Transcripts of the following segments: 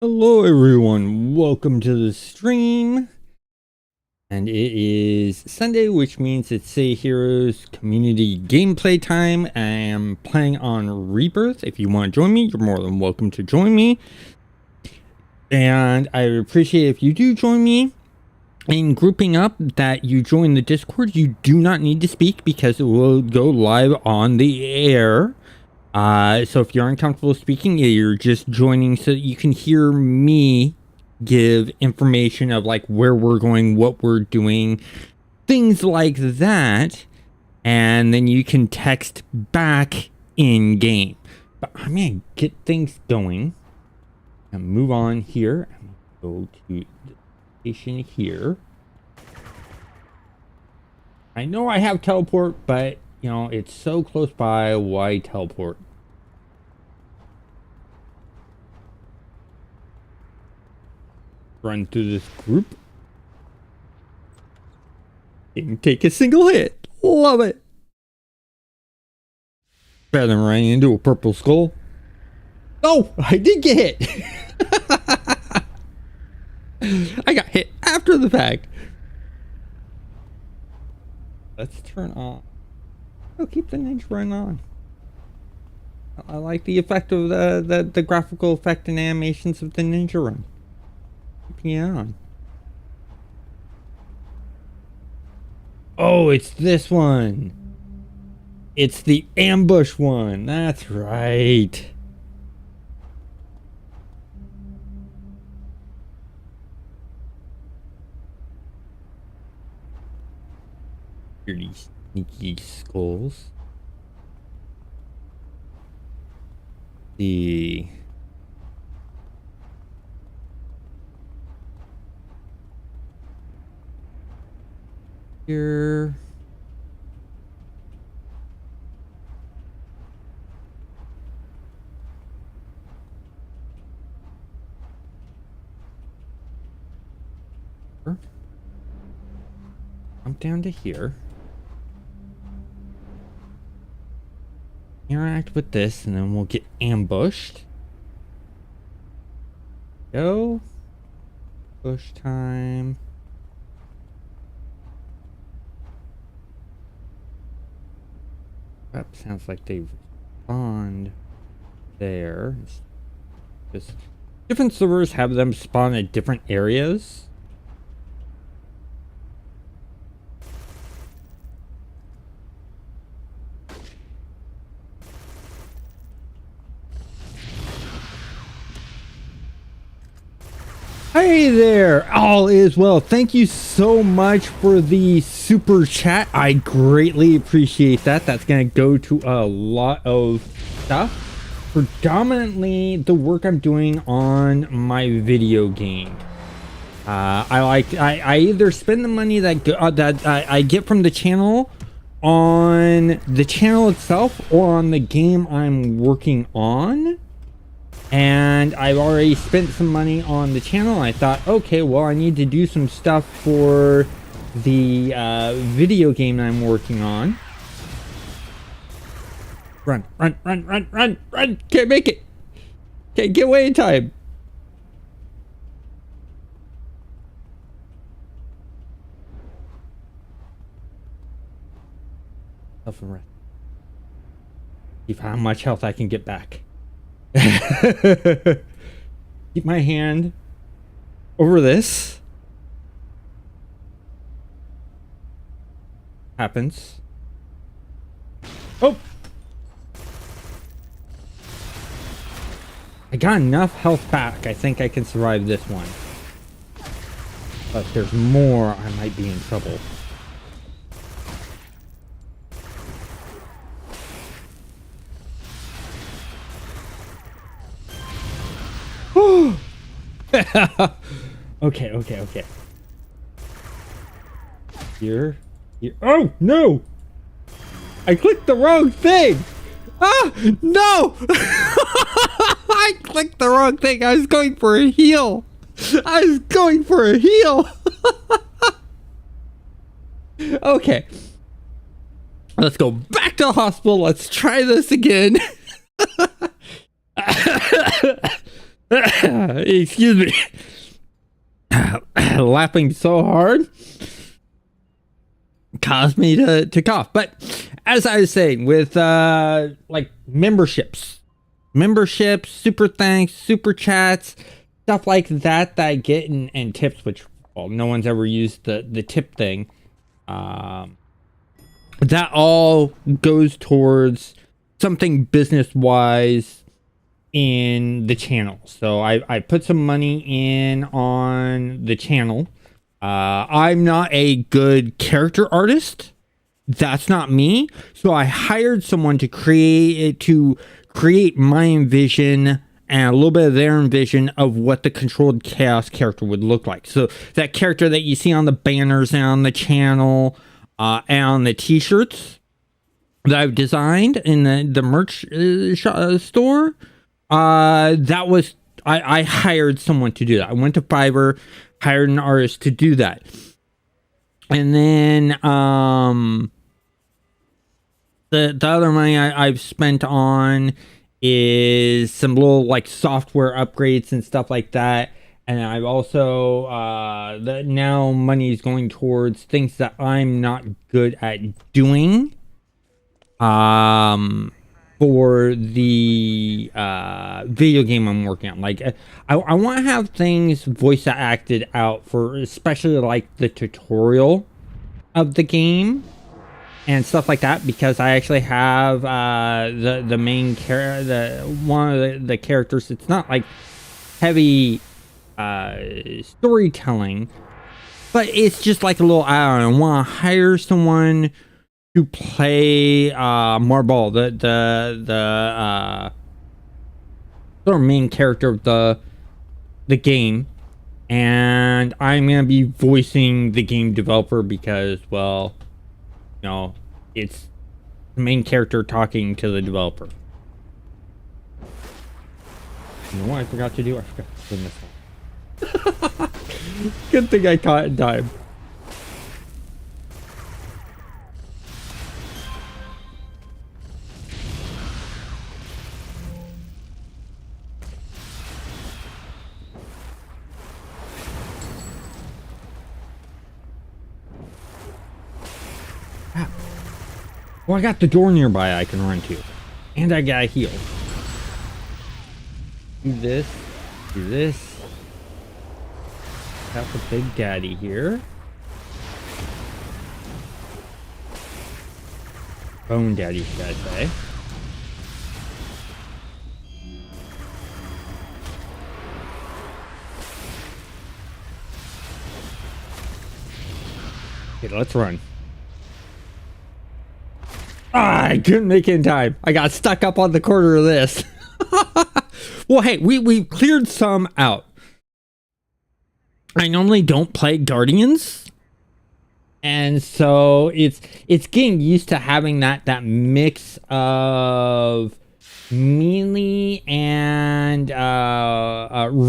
Hello everyone, welcome to the stream. And it is Sunday, which means it's City of Heroes community gameplay time. I am playing on Rebirth. If you want to join me, you're more than welcome to join me. And I appreciate if you do join me in grouping up, that you join the Discord. You do not need to speak because it will go live on the air. So if you're uncomfortable speaking, you're just joining so that you can hear me give information of like where we're going, what we're doing, things like that. And then you can text back in game. But I'm gonna get things going and move on here. I'm gonna go to the station here. I know I have teleport, but you know, it's so close by, why teleport? Run through this group. Didn't take a single hit. Love it. Better than running into a purple skull. Oh, I did get hit. I got hit after the fact. Let's turn on. I'll keep the ninja run on. I like the effect of the graphical effect and animations of the ninja run. Keeping it on. Oh, it's this one. It's the ambush one. That's right. Pretty sneaky skulls. The here. Jump down to here. Interact with this, and then we'll get ambushed. Go. Push time. That sounds like they spawned there. Just different servers have them spawn at different areas. Hey there, all is well. Thank you so much for the super chat. I greatly appreciate that. That's gonna go to a lot of stuff. Predominantly the work I'm doing on my video game. I either spend the money that I get from the channel on the channel itself or on the game I'm working on. And I've already spent some money on the channel. I thought, okay, well, I need to do some stuff for the video game I'm working on. Run, run, run, run, run, run! Can't make it! Can't get away in time! Health and rest. See how much health I can get back. Keep my hand over this. Happens. Oh! I got enough health back. I think I can survive this one. But if there's more, I might be in trouble. Okay. Here. Oh, no! I clicked the wrong thing! Ah, no! I clicked the wrong thing. I was going for a heal. Okay. Let's go back to the hospital. Let's try this again. Excuse me. Laughing so hard caused me to cough. But as I was saying, with like memberships, super thanks, super chats, stuff like that I get, and tips, which, well, no one's ever used the tip thing. That all goes towards something business wise in the channel. So I put some money in on the channel. I'm not a good character artist. That's not me. So I hired someone to create my envision and a little bit of their envision of what the controlled chaos character would look like. So that character that you see on the banners and on the channel, and on the t-shirts that I've designed in the merch store, that was, I hired someone to do that. I went to Fiverr, hired an artist to do that. And then the other money I've spent on is some little like software upgrades and stuff like that. And I've also now money is going towards things that I'm not good at doing. For the video game I'm working on. Like, I want to have things voice acted out for, especially like the tutorial of the game and stuff like that, because I actually have the main character, one of the characters. It's not like heavy storytelling, but it's just like a little add-on. I want to hire someone to play Marble, the sort of main character of the game, and I'm gonna be voicing the game developer because, well, you know, it's the main character talking to the developer. You know what I forgot to do? I forgot to turn this on. Good thing I caught it in time. Well, I got the door nearby I can run to. And I got healed. Do this. Do this. Got the big daddy here. Bone daddy, should I say. Okay, let's run. I couldn't make it in time. I got stuck up on the corner of this. Well, hey, we cleared some out. I normally don't play Guardians, and so it's getting used to having that mix of melee and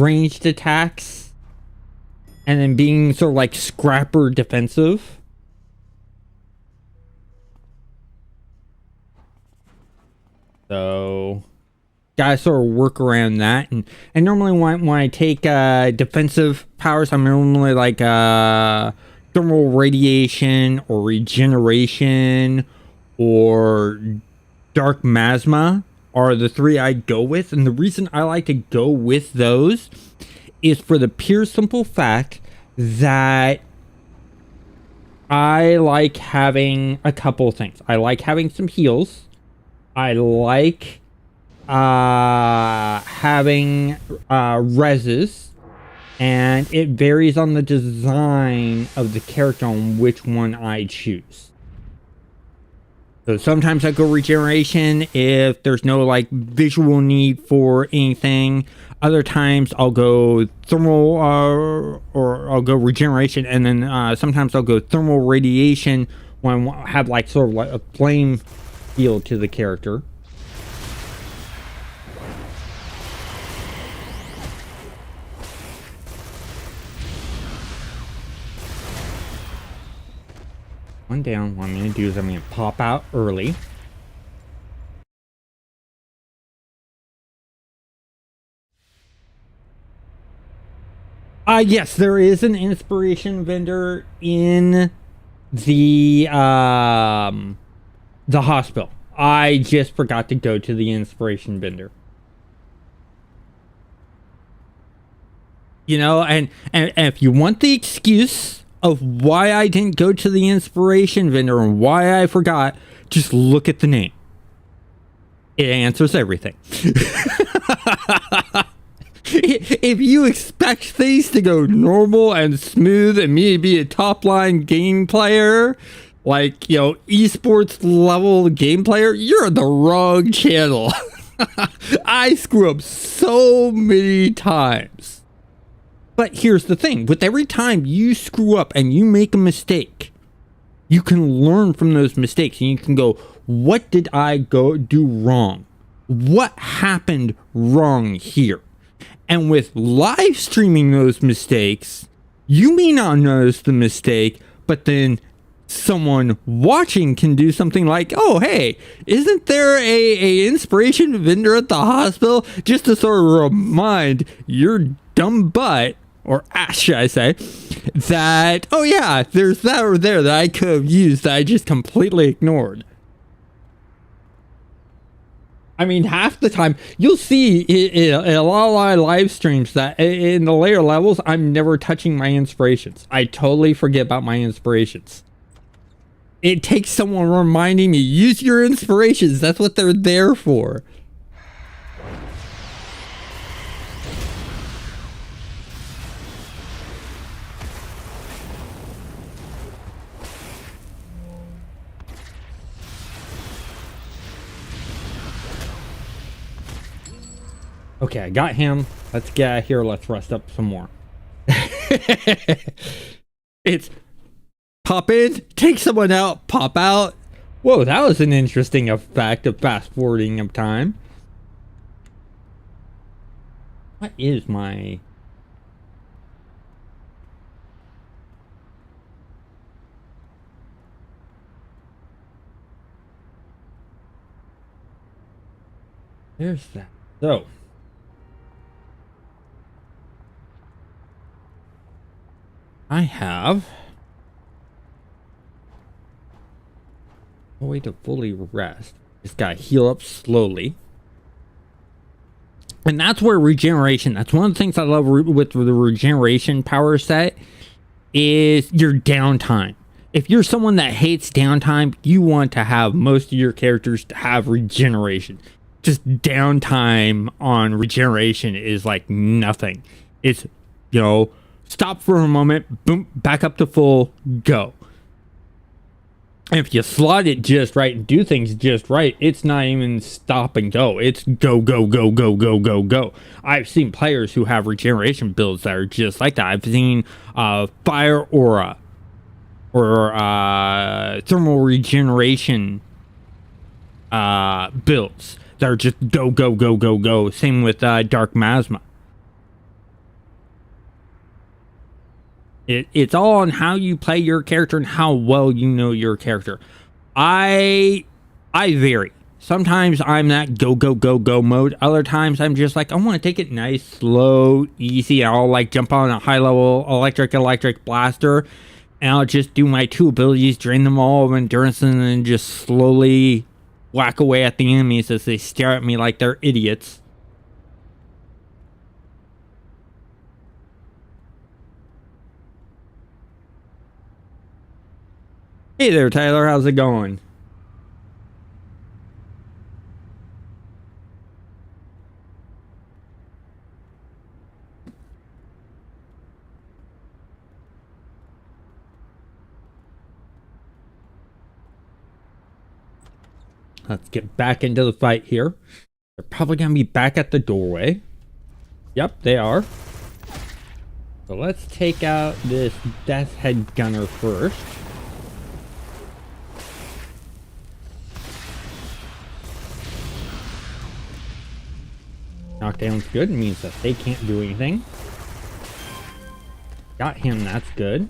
ranged attacks, and then being sort of like scrapper defensive. So gotta sort of work around that, and normally when I take defensive powers, I'm normally like thermal radiation or regeneration or dark masma are the three I go with. And the reason I like to go with those is for the pure simple fact that I like having a couple things. I like having some heals. I like having reses, and it varies on the design of the character on which one I choose. So sometimes I go regeneration if there's no like visual need for anything. Other times I'll go thermal or I'll go regeneration, and then sometimes I'll go thermal radiation when I have like sort of like a flame feel to the character. One down. What I'm going to do is I'm going to pop out early. Yes, there is an inspiration vendor in the hospital. I just forgot to go to the inspiration vendor. You know, and if you want the excuse of why I didn't go to the inspiration vendor and why I forgot, just look at the name. It answers everything. If you expect things to go normal and smooth and me to be a top line game player, like, you know, esports level game player, you're on the wrong channel. I screw up so many times. But here's the thing, with every time you screw up and you make a mistake, you can learn from those mistakes and you can go, what did I do wrong? What happened wrong here? And with live streaming those mistakes, you may not notice the mistake, but then someone watching can do something like, oh, hey, isn't there a inspiration vendor at the hospital? Just to sort of remind your dumb butt, or ass, should I say, that, oh yeah, there's that over there that I could have used that I just completely ignored. I mean, half the time, you'll see in a lot of live streams that in the later levels, I'm never touching my inspirations. I totally forget about my inspirations. It takes someone reminding me, use your inspirations. That's what they're there for. Okay, I got him. Let's get out of here. Let's rest up some more. It's pop in, take someone out, pop out. Whoa, that was an interesting effect of fast forwarding of time. What is my... There's that. So... I have a way to fully rest. Just gotta heal up slowly. And that's where regeneration, that's one of the things I love with the regeneration power set, is your downtime. If you're someone that hates downtime, you want to have most of your characters to have regeneration. Just downtime on regeneration is like nothing. It's, you know, stop for a moment, boom, back up to full, go. And if you slot it just right and do things just right, it's not even stop and go. It's go, go, go, go, go, go, go. I've seen players who have regeneration builds that are just like that. I've seen fire aura or thermal regeneration builds that are just go, go, go, go, go. Same with dark masma. It's all on how you play your character and how well you know your character. I vary. Sometimes I'm that go, go, go, go mode. Other times I'm just like, I want to take it nice, slow, easy. I'll like jump on a high level electric blaster. And I'll just do my two abilities, drain them all of endurance, and then just slowly whack away at the enemies as they stare at me like they're idiots. Hey there, Tyler. How's it going? Let's get back into the fight here. They're probably going to be back at the doorway. Yep, they are. So let's take out this Death Head Gunner first. Knockdown's good. It means that they can't do anything. Got him. That's good.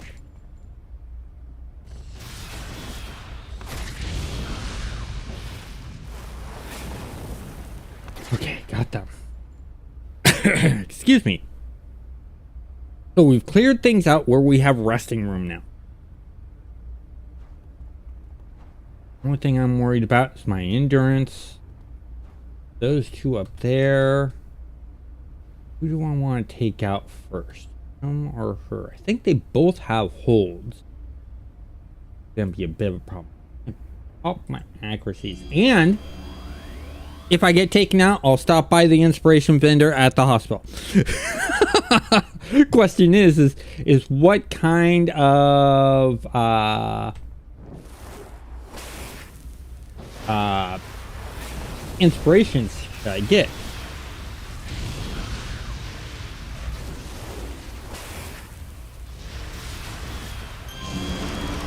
Okay, got them. Excuse me. So we've cleared things out where we have resting room now. Only thing I'm worried about is my endurance. Those two up there. Who do I want to take out first? Him or her? I think they both have holds. It's gonna be a bit of a problem. Oh, my accuracies. And if I get taken out, I'll stop by the inspiration vendor at the hospital. Question is what kind of inspirations should I get?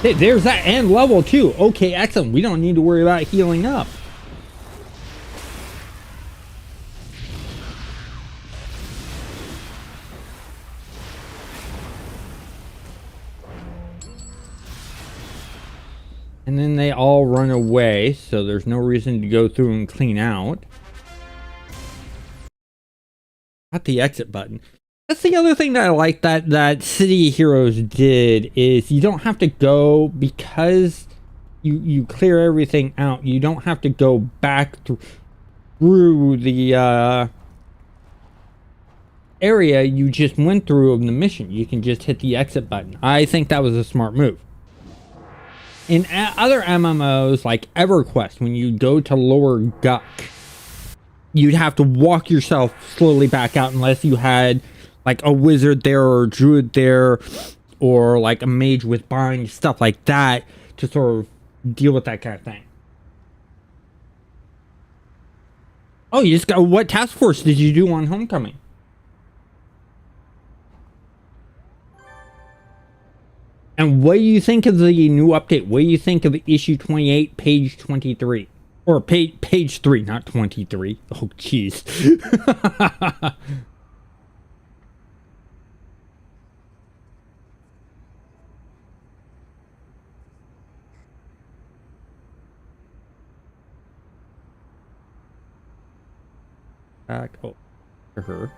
Hey, there's that, and level 2. Okay, excellent. We don't need to worry about healing up. And then they all run away, so there's no reason to go through and clean out. Not the exit button. That's the other thing that I like that City of Heroes did, is you don't have to go, because you clear everything out, you don't have to go back through the area you just went through of the mission. You can just hit the exit button. I think that was a smart move. In other MMOs like EverQuest, when you go to Lower Guck, you'd have to walk yourself slowly back out unless you had like a wizard there or a druid there or like a mage with bind, stuff like that, to sort of deal with that kind of thing. Oh, you just got, what task force did you do on Homecoming? And what do you think of the new update? What do you think of issue 28, page 23? Or page 3, not 23. Oh, jeez. Back over to her.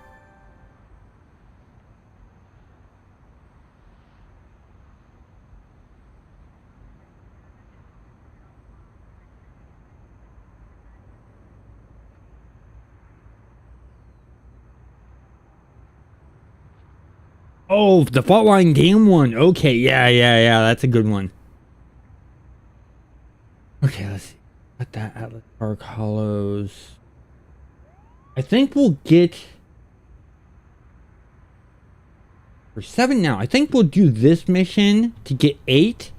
Oh, the fault line game one. Okay, yeah, that's a good one. Okay, let's see. Got that Atlas Park Hollows. I think we'll get for 7 now. I think we'll do this mission to get 8,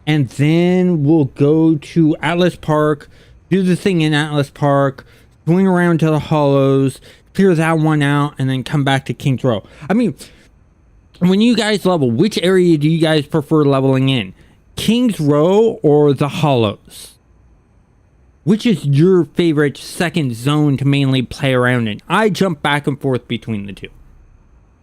and then we'll go to Atlas Park, do the thing in Atlas Park, swing around to the Hollows, clear that one out, and then come back to King's Row. I mean, when you guys level, which area do you guys prefer leveling in? King's Row or the Hollows? Which is your favorite second zone to mainly play around in? I jump back and forth between the two.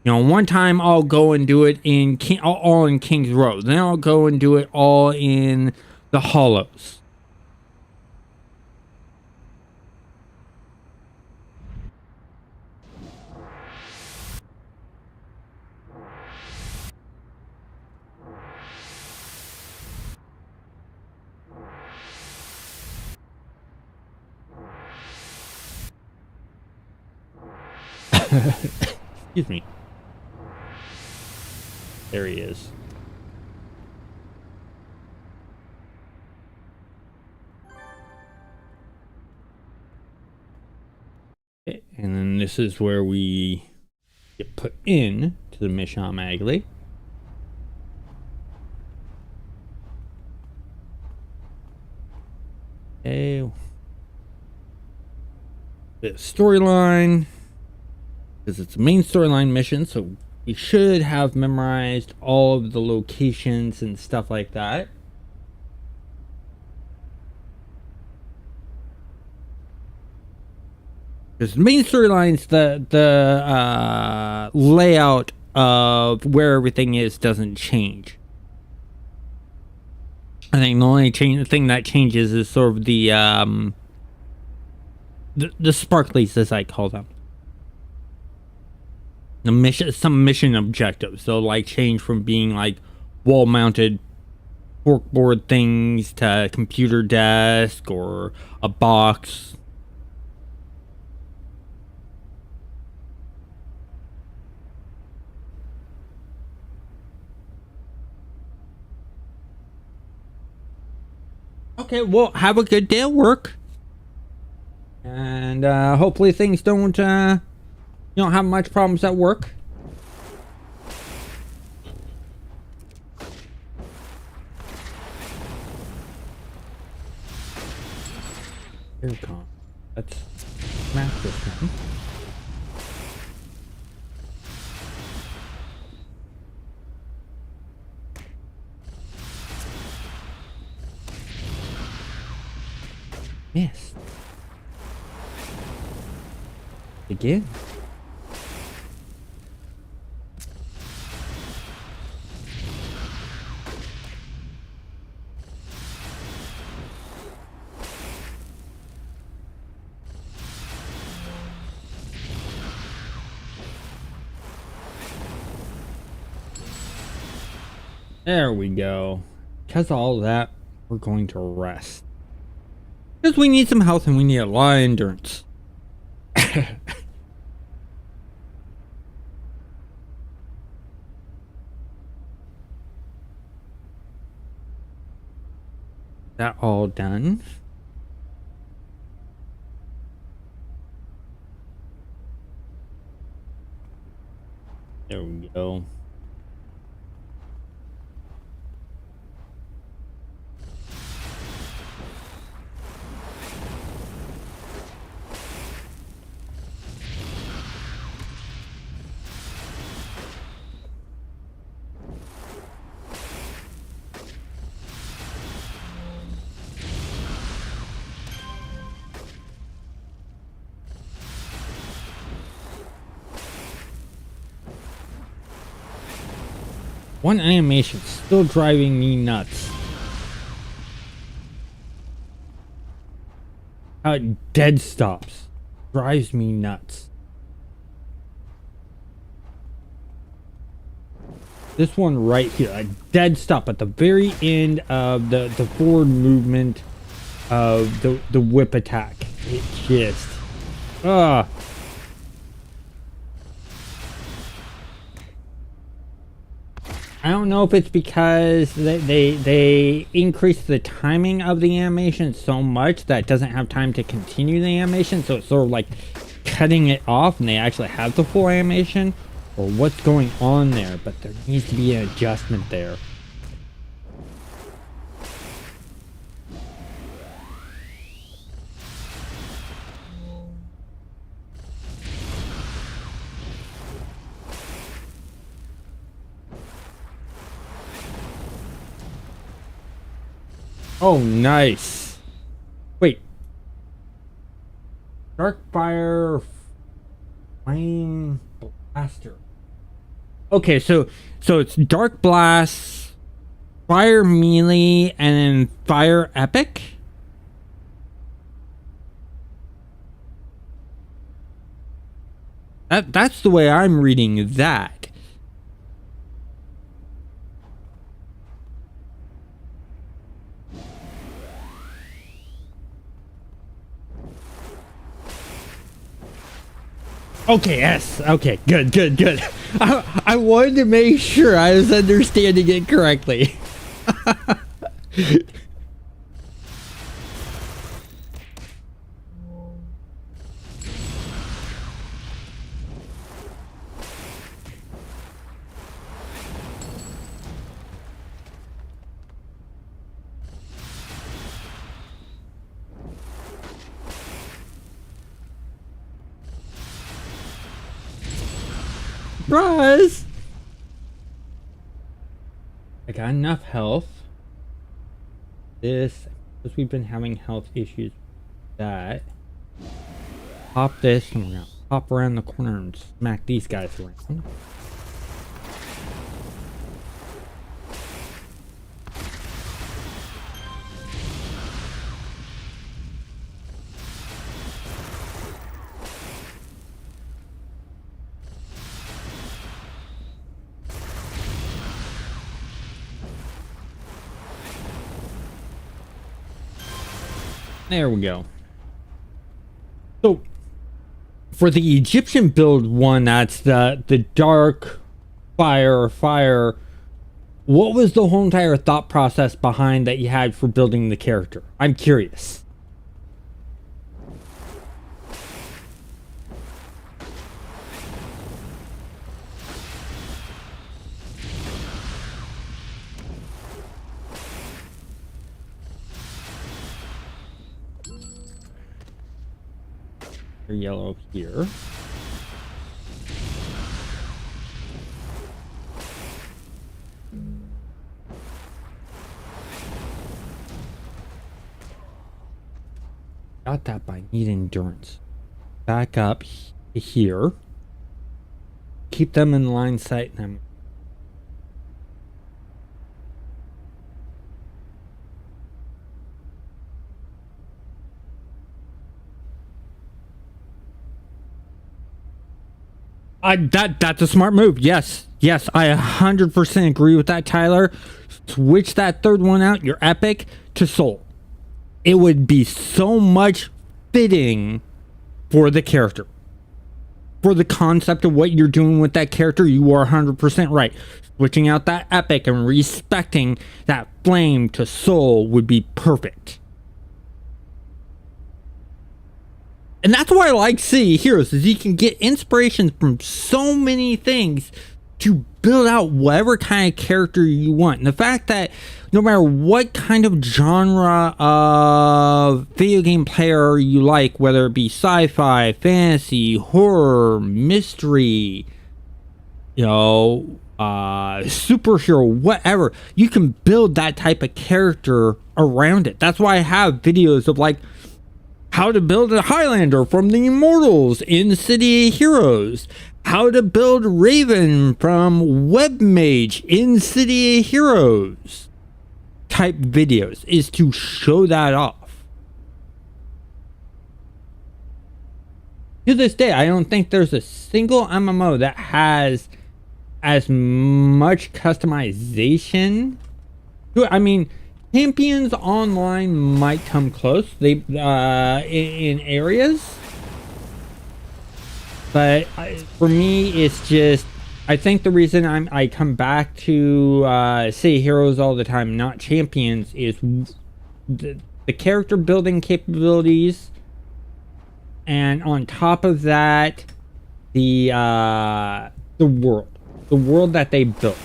You know, one time I'll go and do it in all in King's Row. Then I'll go and do it all in the Hollows. Excuse me. There he is. Okay, and then this is where we get put in to the mission automatically. Okay. The storyline, because it's a main storyline mission, so we should have memorized all of the locations and stuff like that. Because the main storyline's the layout of where everything is doesn't change. I think the only thing that changes is sort of the sparklies, as I call them. some mission objectives. So like change from being like wall mounted forkboard things to computer desk or a box. Okay, well, have a good day at work. And hopefully things don't, you don't have much problems at work. Here we go. Let's smash this one. Yes. Again. There we go. Because of all that, we're going to rest. Because we need some health and we need a lot of endurance. That all done? There we go. One animation still driving me nuts. How it dead stops. Drives me nuts. This one right here, a dead stop at the very end of the forward movement of the whip attack. It just... I don't know if it's because they increase the timing of the animation so much that it doesn't have time to continue the animation, so it's sort of like cutting it off and they actually have the full animation, or what's going on there, but there needs to be an adjustment there. Oh, nice. Wait. Dark Fire Flame Blaster. Okay, so it's Dark Blast, Fire Melee, and then Fire Epic? That's the way I'm reading that. Okay, yes. Okay, good. I wanted to make sure I was understanding it correctly. Surprise! I got enough health. Because we've been having health issues with that. Pop this and we're gonna pop around the corner and smack these guys around. There we go. So for the Egyptian build one, that's the dark fire. What was the whole entire thought process behind that you had for building the character? I'm curious. Yellow here. Got that by need endurance. Back up here. Keep them in line sight. And that's a smart move. Yes, I 100% agree with that, Tyler. Switch that third one out, your epic, to soul. It would be so much fitting for the character. For the concept of what you're doing with that character, you are 100% right. Switching out that epic and respecting that flame to soul would be perfect. And that's why I like City of Heroes, is you can get inspiration from so many things to build out whatever kind of character you want. And the fact that no matter what kind of genre of video game player you like, whether it be sci-fi, fantasy, horror, mystery, superhero, whatever, you can build that type of character around it. That's why I have videos of like how to build a Highlander from the Immortals in City of Heroes. How to build Raven from Webmage in City of Heroes. Type videos is to show that off. To this day, I don't think there's a single MMO that has as much customization. I mean, Champions Online might come close. They in areas, but for me, it's just I think the reason I come back to City Heroes all the time, not Champions, is the character building capabilities, and on top of that, the world that they built.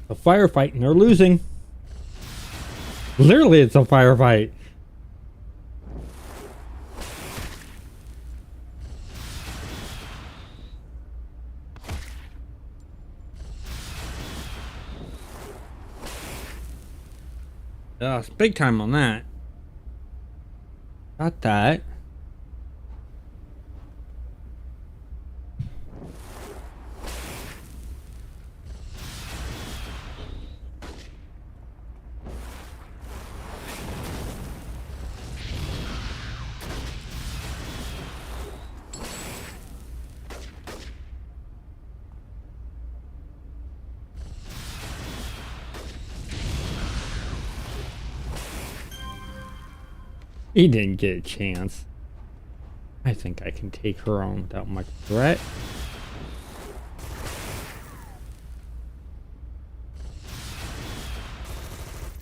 A firefight, and they're losing. Literally, it's a firefight. It's big time on that. Got that. He didn't get a chance. I think I can take her on without much threat.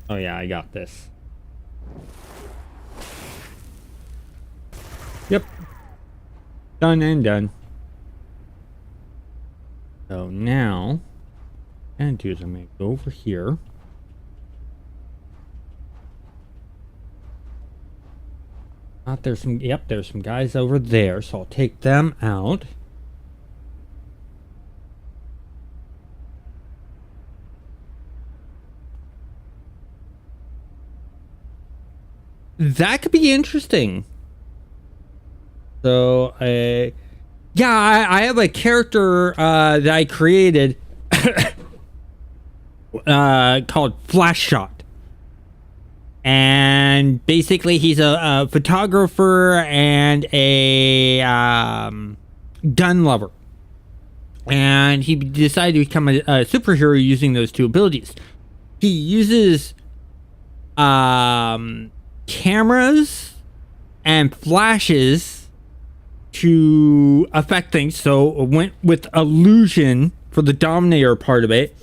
Oh yeah, I got this. Yep. Done and done. So now, what I'm gonna do is I'm gonna go over here. There's some guys over there, so I'll take them out. that could be interesting. So, yeah, I have a character that I created called Flash Shot. And basically, he's a photographer and a gun lover. And he decided to become a superhero using those two abilities. He uses cameras and flashes to affect things. So went with illusion for the Dominator part of it.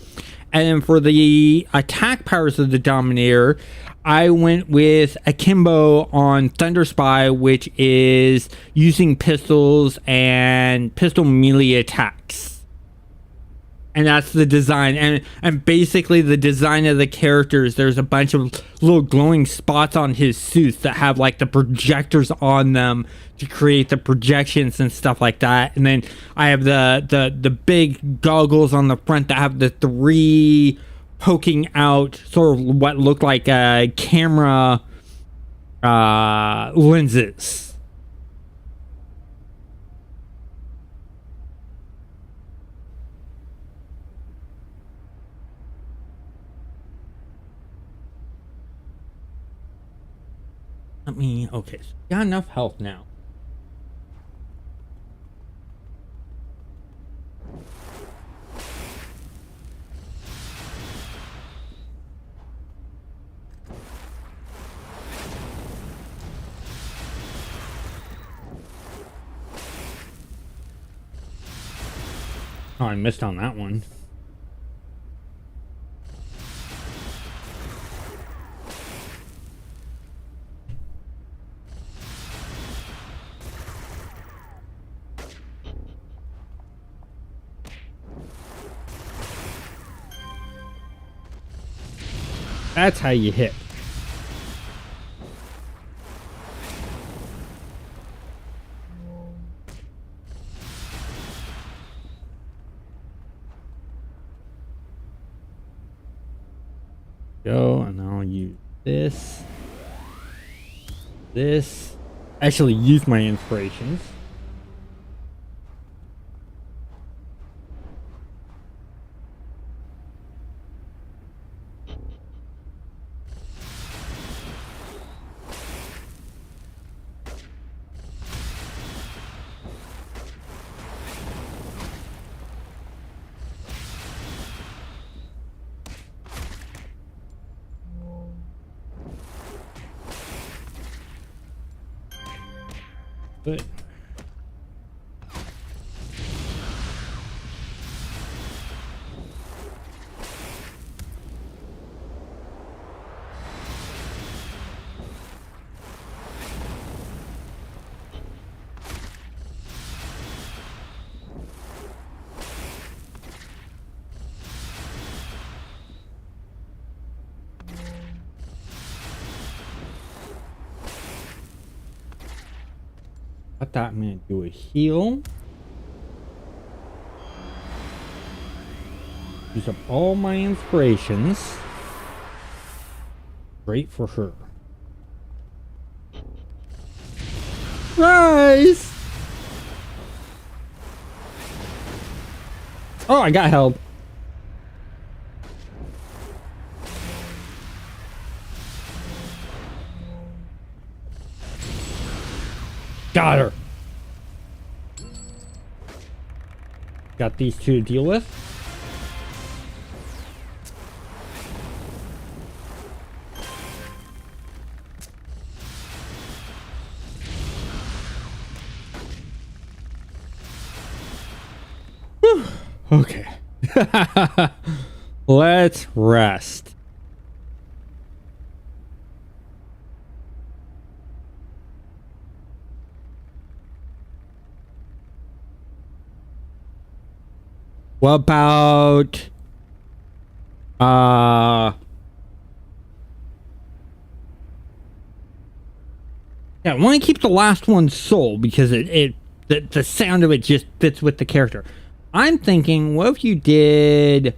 And then for the attack powers of the Dominator, I went with Akimbo on Thunder Spy, which is using pistols and pistol melee attacks. And that's the design. And basically the design of the characters, there's a bunch of little glowing spots on his suits that have like the projectors on them to create the projections and stuff like that. And then I have the big goggles on the front that have the 3 poking out, sort of what look like camera lenses. Okay, so got enough health now. Oh, I missed on that one. That's how you hit. Go, and I'll use this. This. Actually use my inspirations. But I thought I'm gonna do a heal. Use up all my inspirations. Great for her. Rise! Oh, I got held. Got her. Got these two to deal with. Whew. Okay. Let's rest. What about yeah, I want to keep the last one soul because the sound of it just fits with the character. I'm thinking, what if you did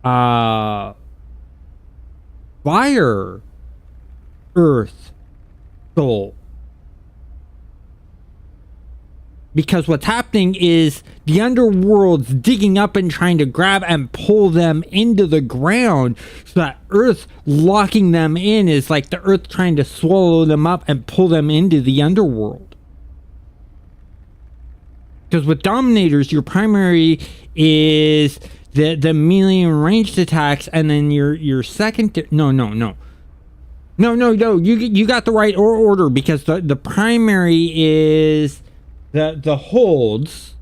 fire, earth, soul. Because what's happening is the underworld's digging up and trying to grab and pull them into the ground, so that Earth locking them in is like the Earth trying to swallow them up and pull them into the underworld. Because with Dominators, your primary is the melee and ranged attacks, and then your second... No, you got the right order, because the primary is the holds.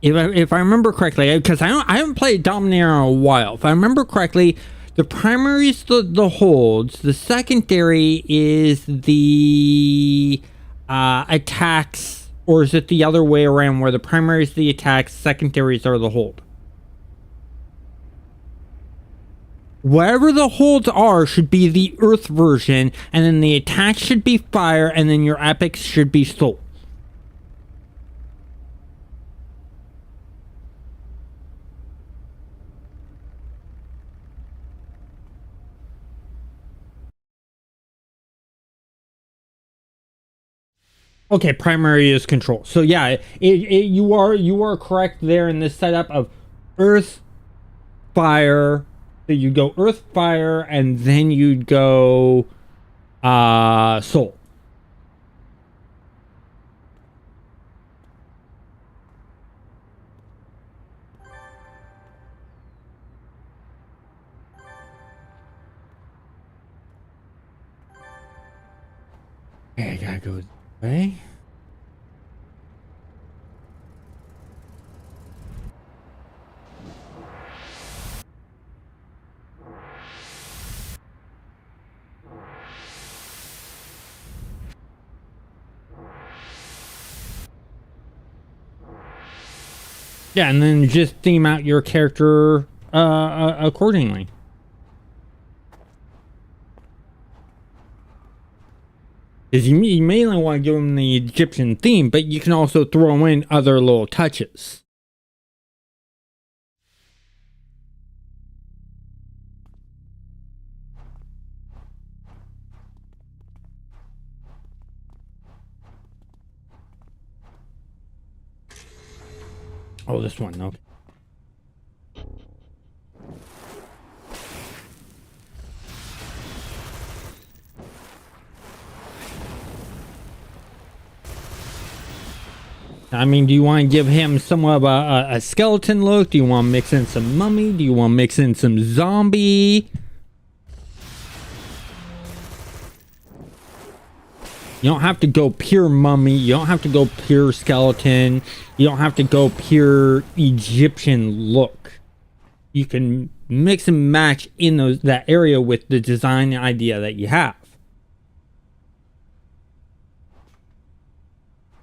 If I remember correctly, because I haven't played Dominator in a while. If I remember correctly, the primary is the holds. The secondary is the attacks, or is it the other way around, where the primary is the attacks, secondaries are the hold? Whatever the holds are should be the Earth version, and then the attacks should be fire, and then your epics should be soul. Okay, primary is control. So yeah, you are correct there in this setup of Earth, fire. So you go Earth, fire, and then you'd go soul. Okay, I gotta go this way. Yeah, and then just theme out your character accordingly. Because you mainly want to give them the Egyptian theme, but you can also throw in other little touches. Oh, this one, okay. I mean, do you want to give him somewhat of a skeleton look? Do you want to mix in some mummy? Do you want to mix in some zombie? You don't have to go pure mummy. You don't have to go pure skeleton. You don't have to go pure Egyptian look. You can mix and match in that area with the design idea that you have.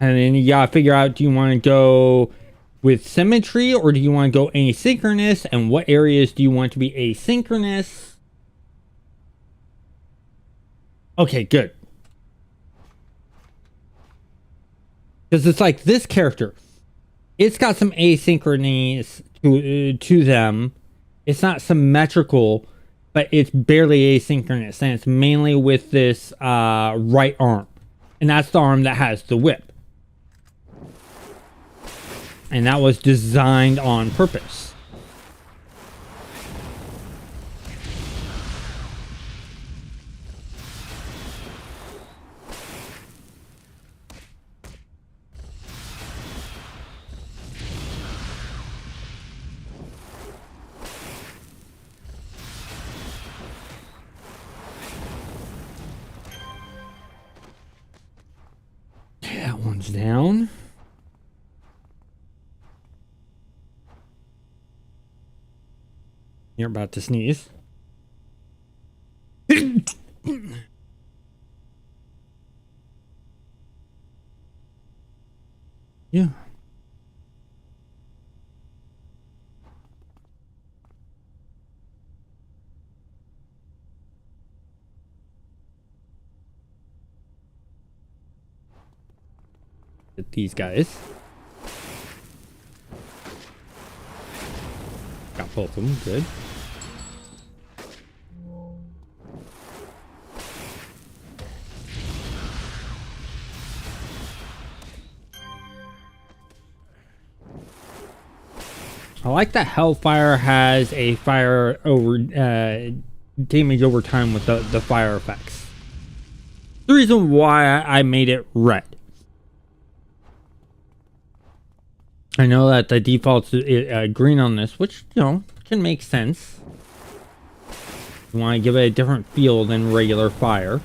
And then you gotta figure out, do you want to go with symmetry, or do you want to go asynchronous? And what areas do you want to be asynchronous? Okay, good. Because it's like this character, it's got some asynchronous to them. It's not symmetrical, but it's barely asynchronous, and it's mainly with this right arm, and that's the arm that has the whip. And that was designed on purpose. Okay, that one's down. You're about to sneeze. Yeah. Get these guys. Got both of them, good. like that Hellfire has a fire over damage over time with the fire effects. The reason why I made it red. I know that the default's green on this, which, you know, can make sense. You want to give it a different feel than regular fire.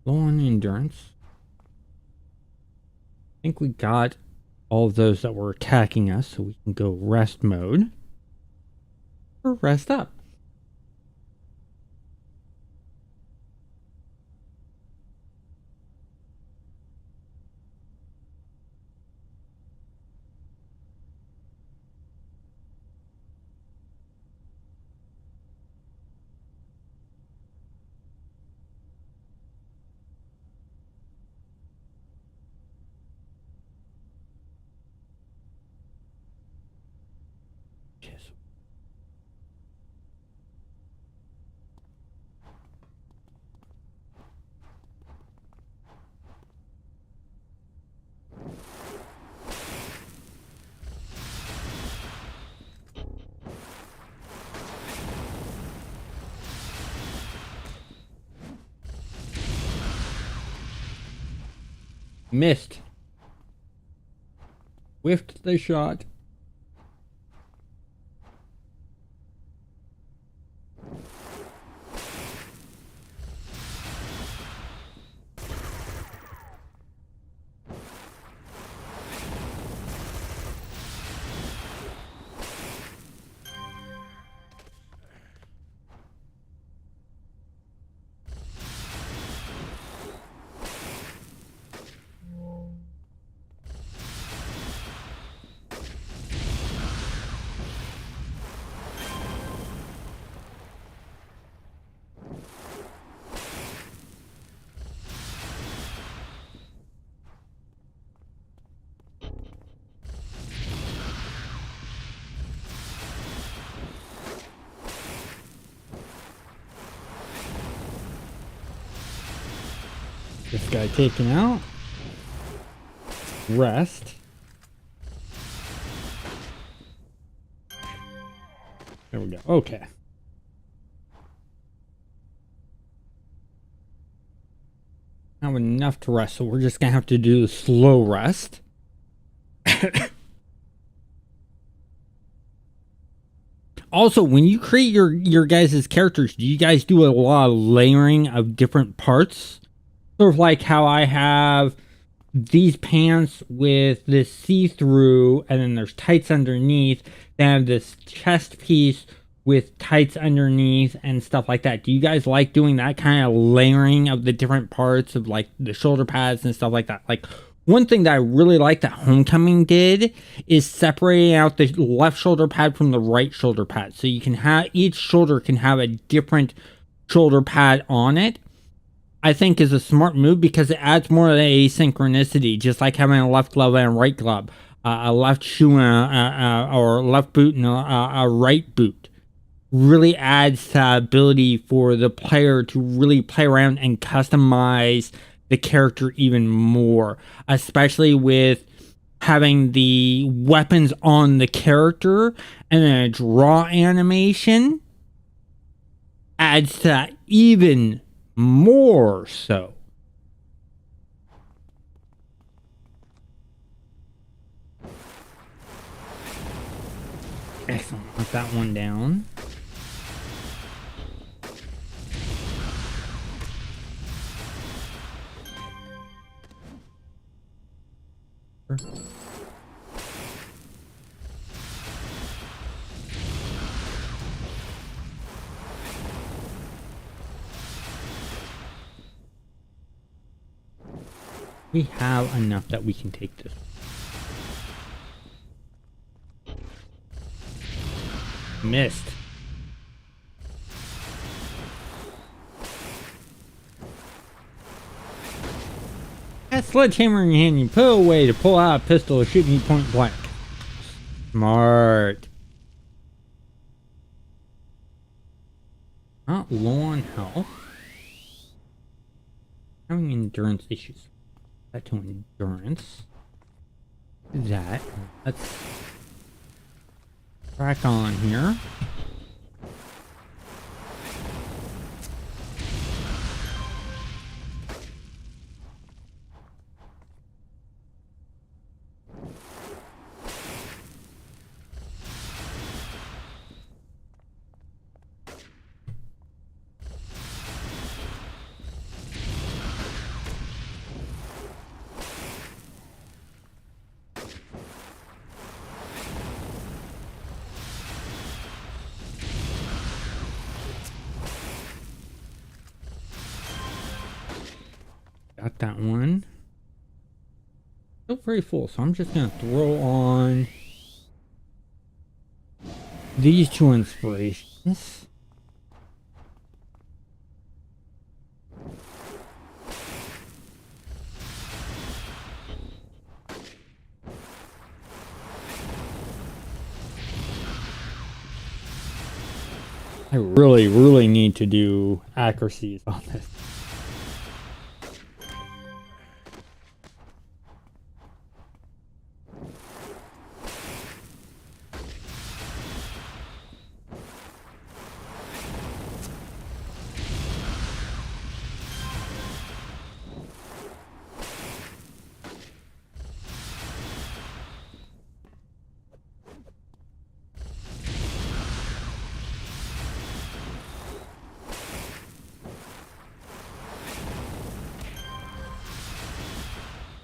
Low on endurance. I think we got all of those that were attacking us, so we can go rest mode. Or rest up. Yes. Missed. Whiffed the shot. This guy taken out. Rest. There we go. Okay. Not enough to rest, so we're just gonna have to do the slow rest. Also, when you create your guys' characters, do you guys do a lot of layering of different parts? Sort of like how I have these pants with this see-through, and then there's tights underneath. Then I have this chest piece with tights underneath and stuff like that. Do you guys like doing that kind of layering of the different parts of like the shoulder pads and stuff like that? Like, one thing that I really like that Homecoming did is separating out the left shoulder pad from the right shoulder pad. So you can have, each shoulder can have a different shoulder pad on it. I think is a smart move because it adds more of the asynchronicity, just like having a left glove and a right glove, a left shoe and or left boot and a right boot. Really adds the ability for the player to really play around and customize the character even more, especially with having the weapons on the character and then a draw animation adds to that even more so. Excellent. Knock that one down. We have enough that we can take this. Missed. That sledgehammer in your hand, you pull away to pull out a pistol or shoot me point blank. Smart. Not low on health. Having endurance issues. That to endurance. That. Let's crack on here. Got that one. Still very full, so I'm just gonna throw on these two inspirations. I really need to do accuracies on this.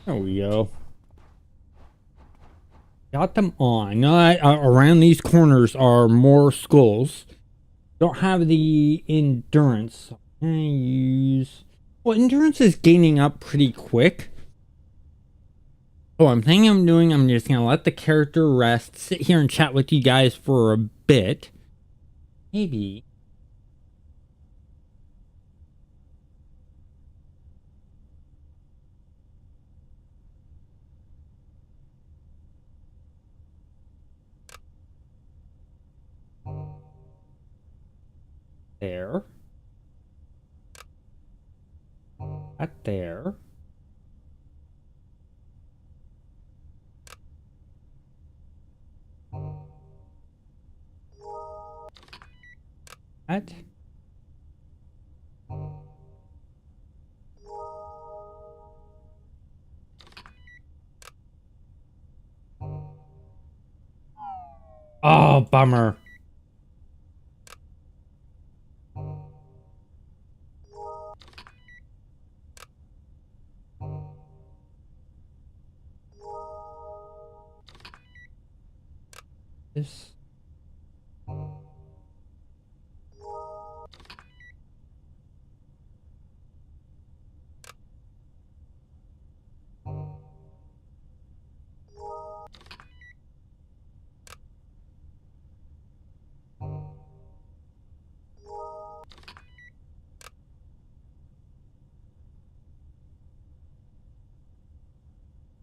There we go. Got them on. Now, around these corners are more skulls. Don't have the endurance. I'm gonna use... Well, endurance is gaining up pretty quick. Oh, I'm just gonna let the character rest, sit here and chat with you guys for a bit. Maybe. There. That there. That. Oh, bummer. This.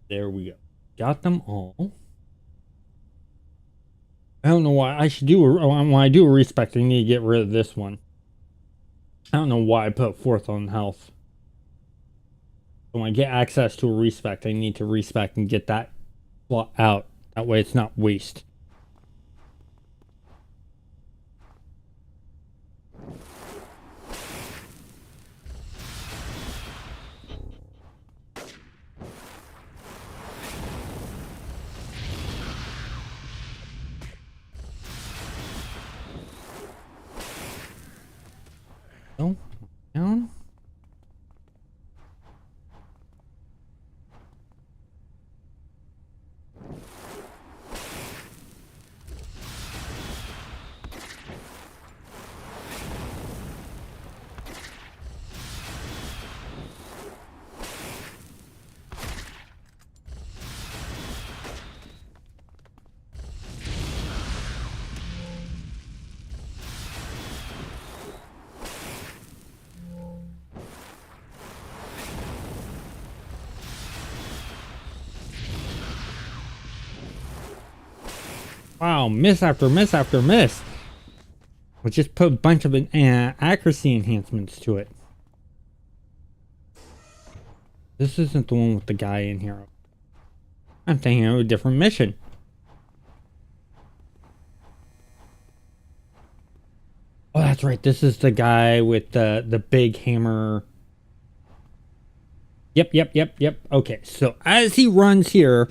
There we go. Got them all. I don't know why I should do when I do a respec, I need to get rid of this one. I don't know why I put fourth on health. When I get access to a respec, I need to respec and get that slot out. That way it's not waste. Oh, down. Wow, miss after miss after miss. We'll just put a bunch of accuracy enhancements to it. This isn't the one with the guy in here. I'm thinking of a different mission. Oh, that's right. This is the guy with the big hammer. Yep. Okay, so as he runs here,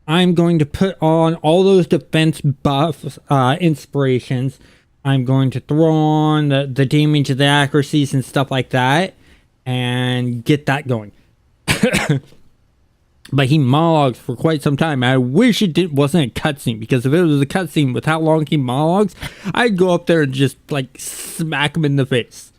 I'm going to put on all those defense buff inspirations. I'm going to throw on the damage, the accuracies, and stuff like that, and get that going. But he monologues for quite some time. I wish wasn't a cutscene, because if it was a cutscene with how long he monologues, I'd go up there and just like smack him in the face.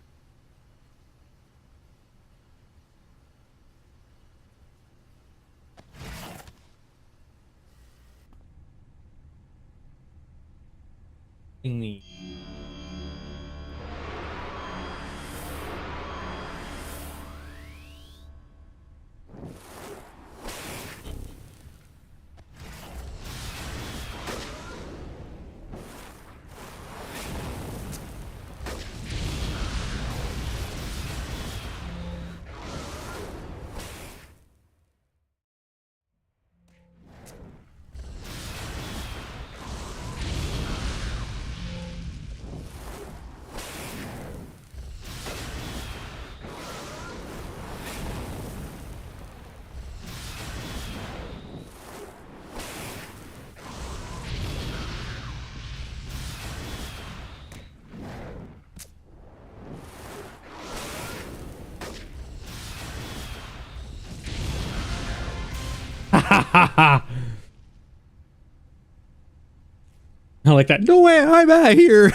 I like that. No way, I'm out here.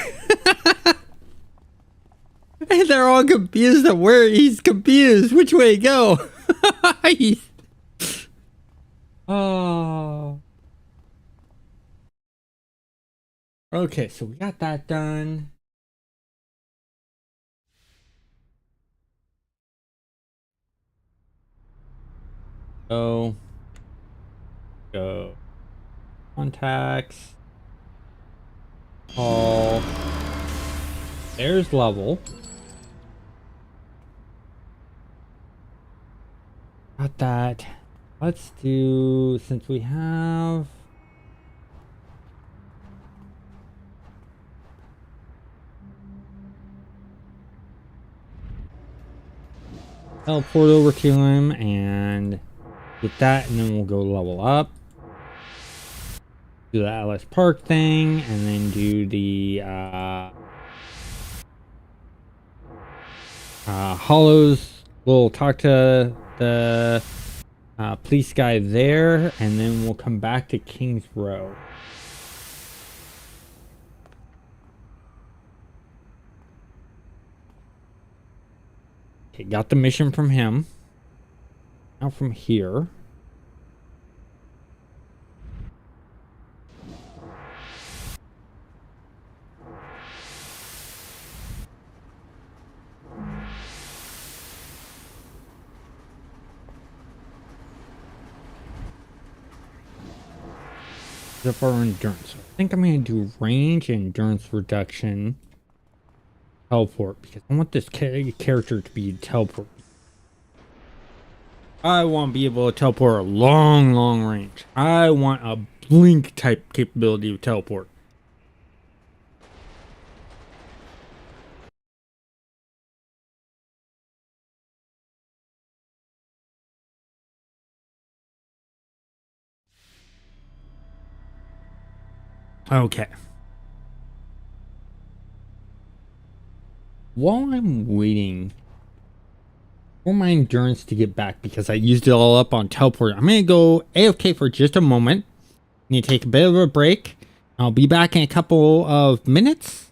And they're all confused at where he's confused. Which way to go? Oh. Okay, so we got that done. Go. Go. Contacts. Call. There's level. Got that. Let's do, since we have teleport over to him and get that, and then we'll go level up. Do the Alice Park thing, and then do the Hollows. We'll talk to the police guy there, and then we'll come back to King's Row. Okay, got the mission from him. Now from here. Up our endurance. I think I'm going to do range and endurance reduction. Teleport, because I want this character to be teleport. I want to be able to teleport a long range. I want a blink type capability of teleport. Okay. While I'm waiting for my endurance to get back, because I used it all up on teleport, I'm going to go AFK for just a moment. Need to take a bit of a break. I'll be back in a couple of minutes.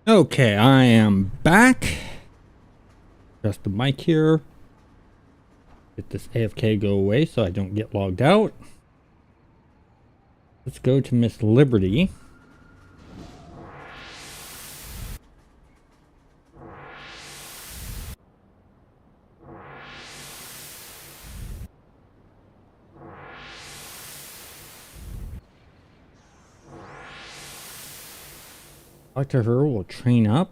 Okay, I am back. Just the mic here. Get this AFK go away so I don't get logged out. Let's go to Miss Liberty. Talk to her, we'll train up.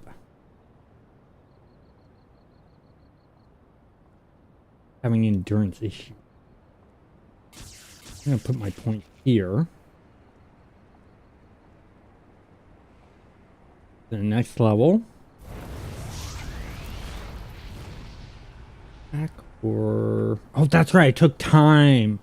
Having endurance issue. I'm gonna put my point here. The next level. Back or... Oh, that's right, it took time.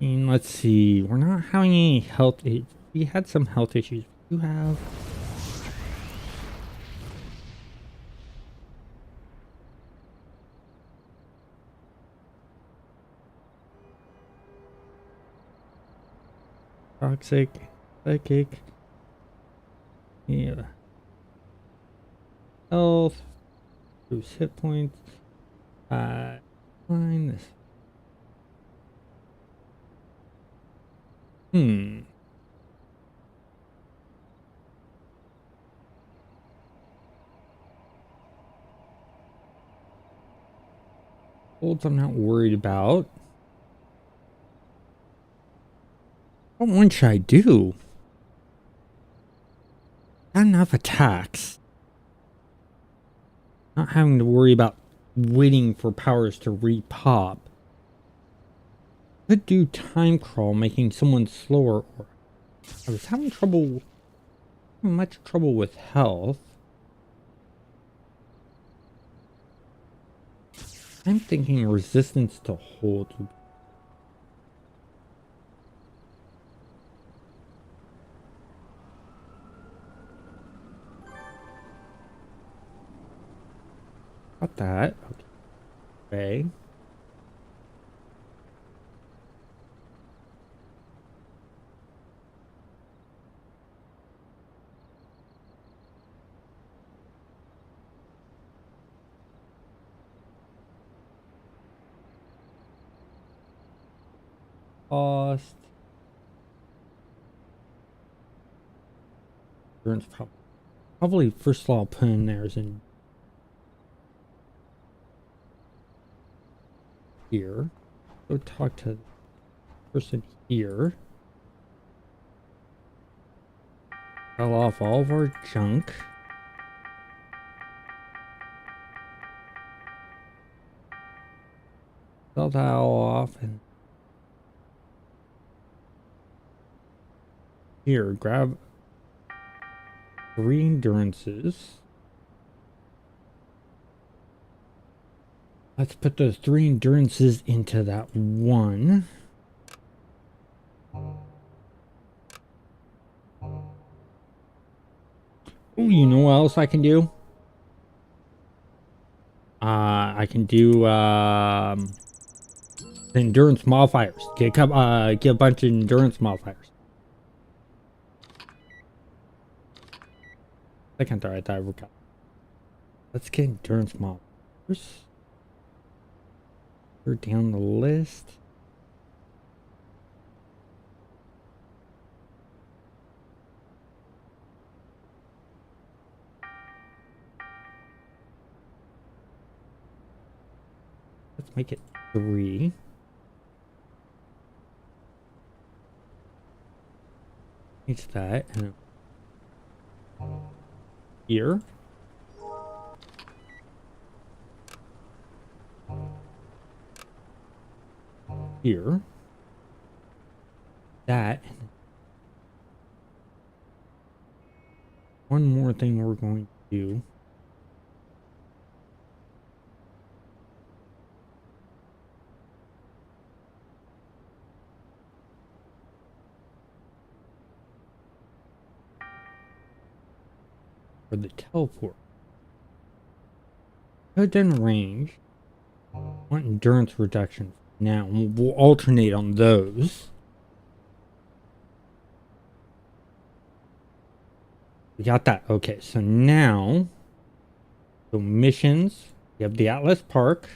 And let's see, we're not having any health issues. We had some health issues. You have... Toxic, psychic, yeah. Health, boost hit points. Line this. Holds I'm not worried about. What one should I do? Not enough attacks. Not having to worry about waiting for powers to repop. Could do time crawl, making someone slower. Or I was having much trouble with health. I'm thinking resistance to hold. Got that. Okay. Cost. Endurance probably first of all I'll put in there is in here. Go talk to the person here. Sell off all of our junk. Sell that all off and here, grab 3 endurances. Let's put those 3 endurances into that one. Oh, you know what else I can do? I can do endurance modifiers. Get a bunch of endurance modifiers. Second thought I thought I forgot. Let's get endurance modifiers. We're down the list. Let's make it 3. It's that and here. Here. That. One more thing we're going to do. For the teleport. Put in range. Want endurance reduction Now we'll alternate on those. We got that. Okay, so now, so missions. We have the Atlas Park.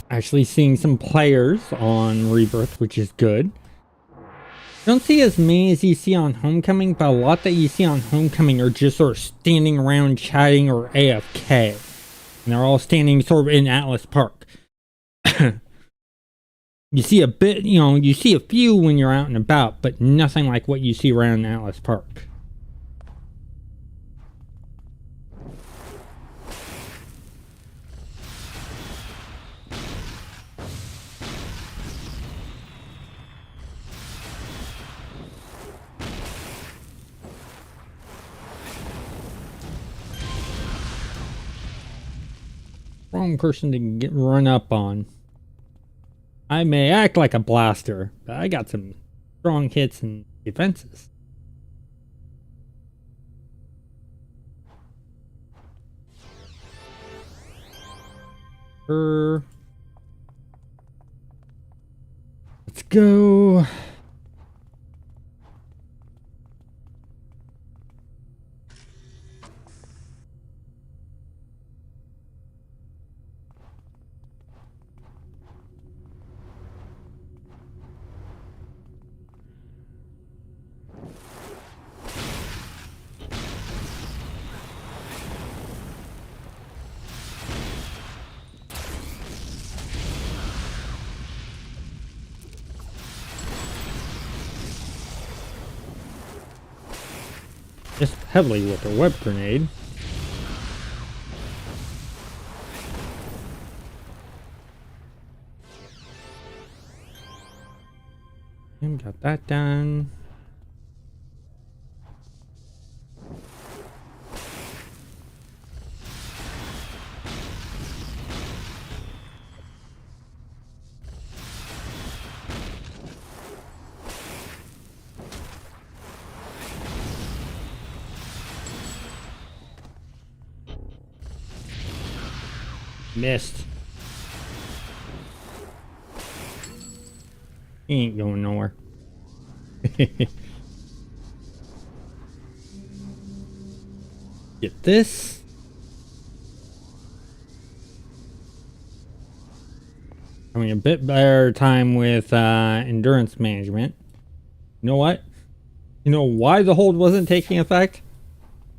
Actually seeing some players on Rebirth, which is good. Don't see as many as you see on Homecoming, but a lot that you see on Homecoming are just sort of standing around chatting or AFK. And they're all standing sort of in Atlas Park. You see a bit, you know, you see a few when you're out and about, but nothing like what you see around Atlas Park. Wrong person to get run up on. I may act like a blaster, but I got some strong hits and defenses. Let's go. Just heavily with a web grenade. And got that done. Missed. He ain't going nowhere. Get this. Having a bit better time with endurance management. You know what? You know why the hold wasn't taking effect?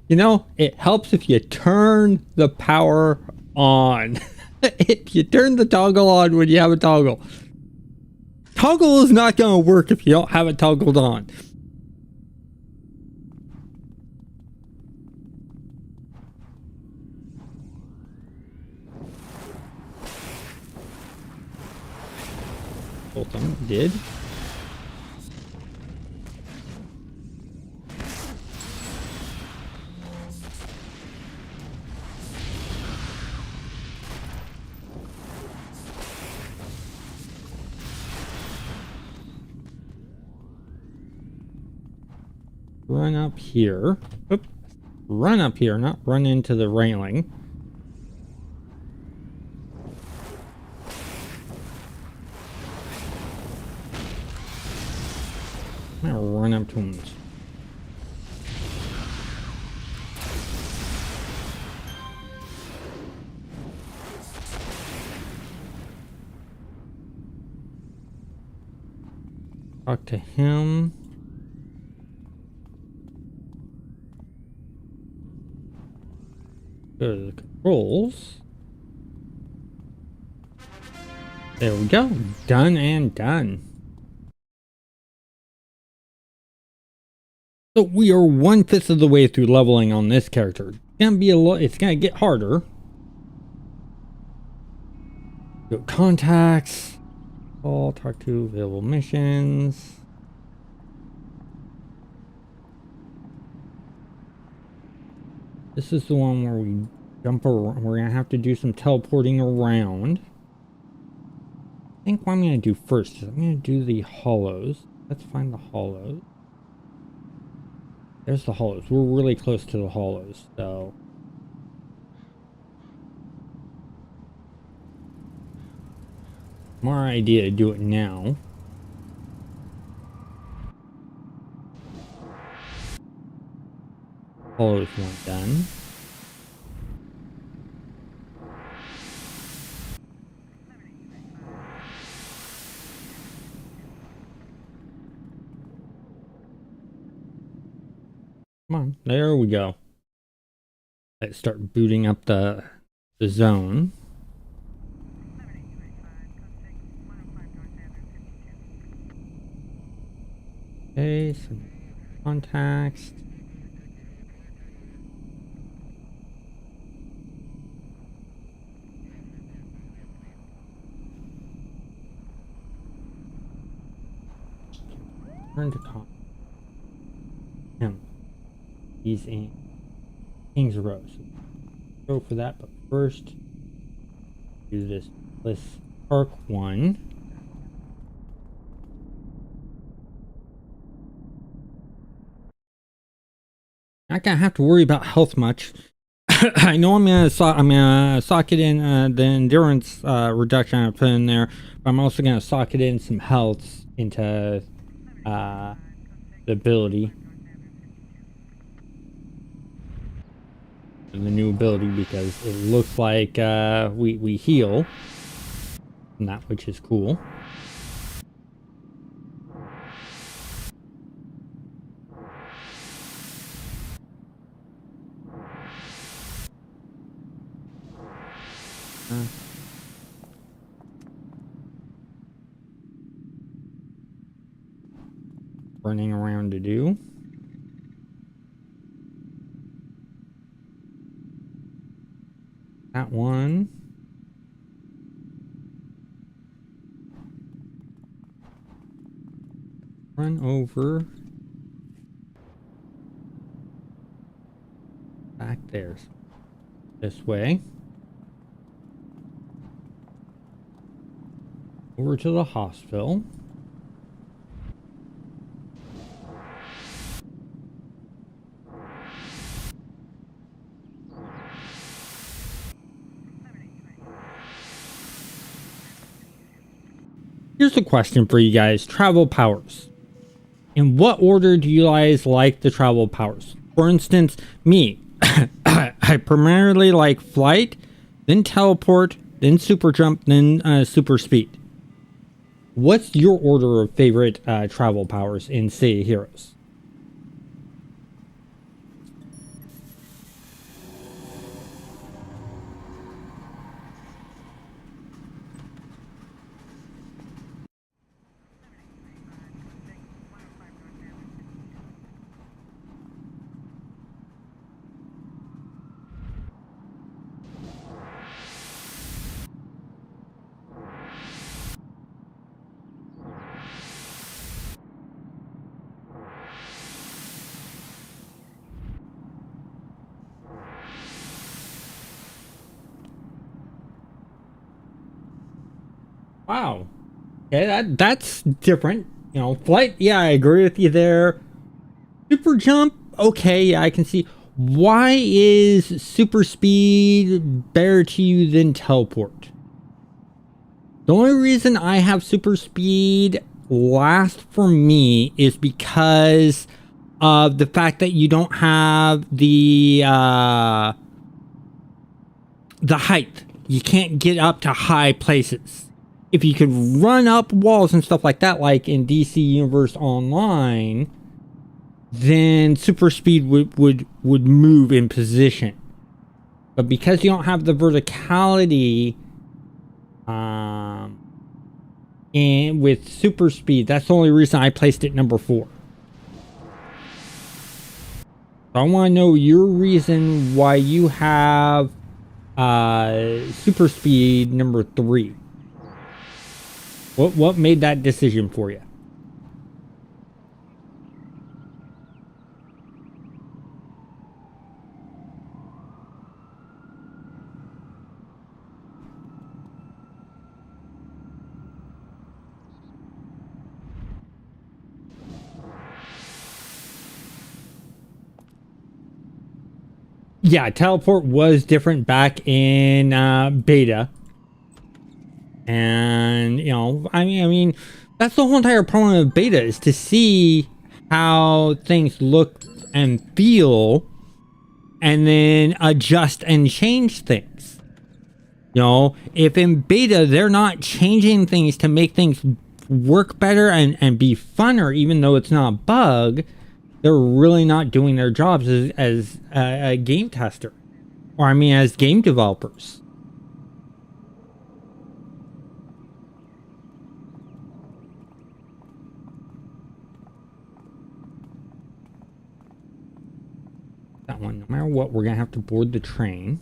You know, it helps if you turn the power on. If you turn the toggle on when you have a toggle. Toggle is not going to work if you don't have it toggled on. Both of them did. Run up here. Oop. Run up here, not run into the railing. I'm gonna run up to him. Talk to him. Go to the controls. There we go. Done and done. So we are 1/5 of the way through leveling on this character. It's gonna be it's gonna get harder. Go contacts. Call, talk to available missions. This is the one where we jump around. We're gonna have to do some teleporting around. I think what I'm gonna do first is I'm gonna do the hollows. Let's find the hollows. There's the hollows. We're really close to the hollows, so more idea to do it now. Hollows one done. Come on, there we go. Let's start booting up the zone. Okay, some contacts. Turn to con him. He's in King's Row. So go for that, but first do this Park one. Not gonna have to worry about health much. I know I'm gonna socket in the endurance reduction I put in there, but I'm also gonna socket in some health into the ability. The new ability, because it looks like we heal from that, which is cool. Running around to do. That one. Run over. Back there. This way. Over to the hospital. Here's a question for you guys. Travel powers. In what order do you guys like the travel powers? For instance, me. I primarily like flight, then teleport, then super jump, then super speed. What's your order of favorite travel powers in City of Heroes? Wow. Okay, that's different. You know, flight, yeah, I agree with you there. Super jump, okay, yeah, I can see. Why is super speed better to you than teleport? The only reason I have super speed last for me is because of the fact that you don't have the height. You can't get up to high places. If you could run up walls and stuff like that, like in DC Universe Online, then super speed would move in position. But because you don't have the verticality, and with super speed, that's the only reason I placed it number 4. So I want to know your reason why you have super speed number 3. What made that decision for you? Yeah, teleport was different back in beta. And, you know, I mean, that's the whole entire problem of beta, is to see how things look and feel and then adjust and change things. You know, if in beta they're not changing things to make things work better and be funner, even though it's not a bug, they're really not doing their jobs as a game tester, or I mean as game developers. That one, no matter what, we're gonna have to board the train.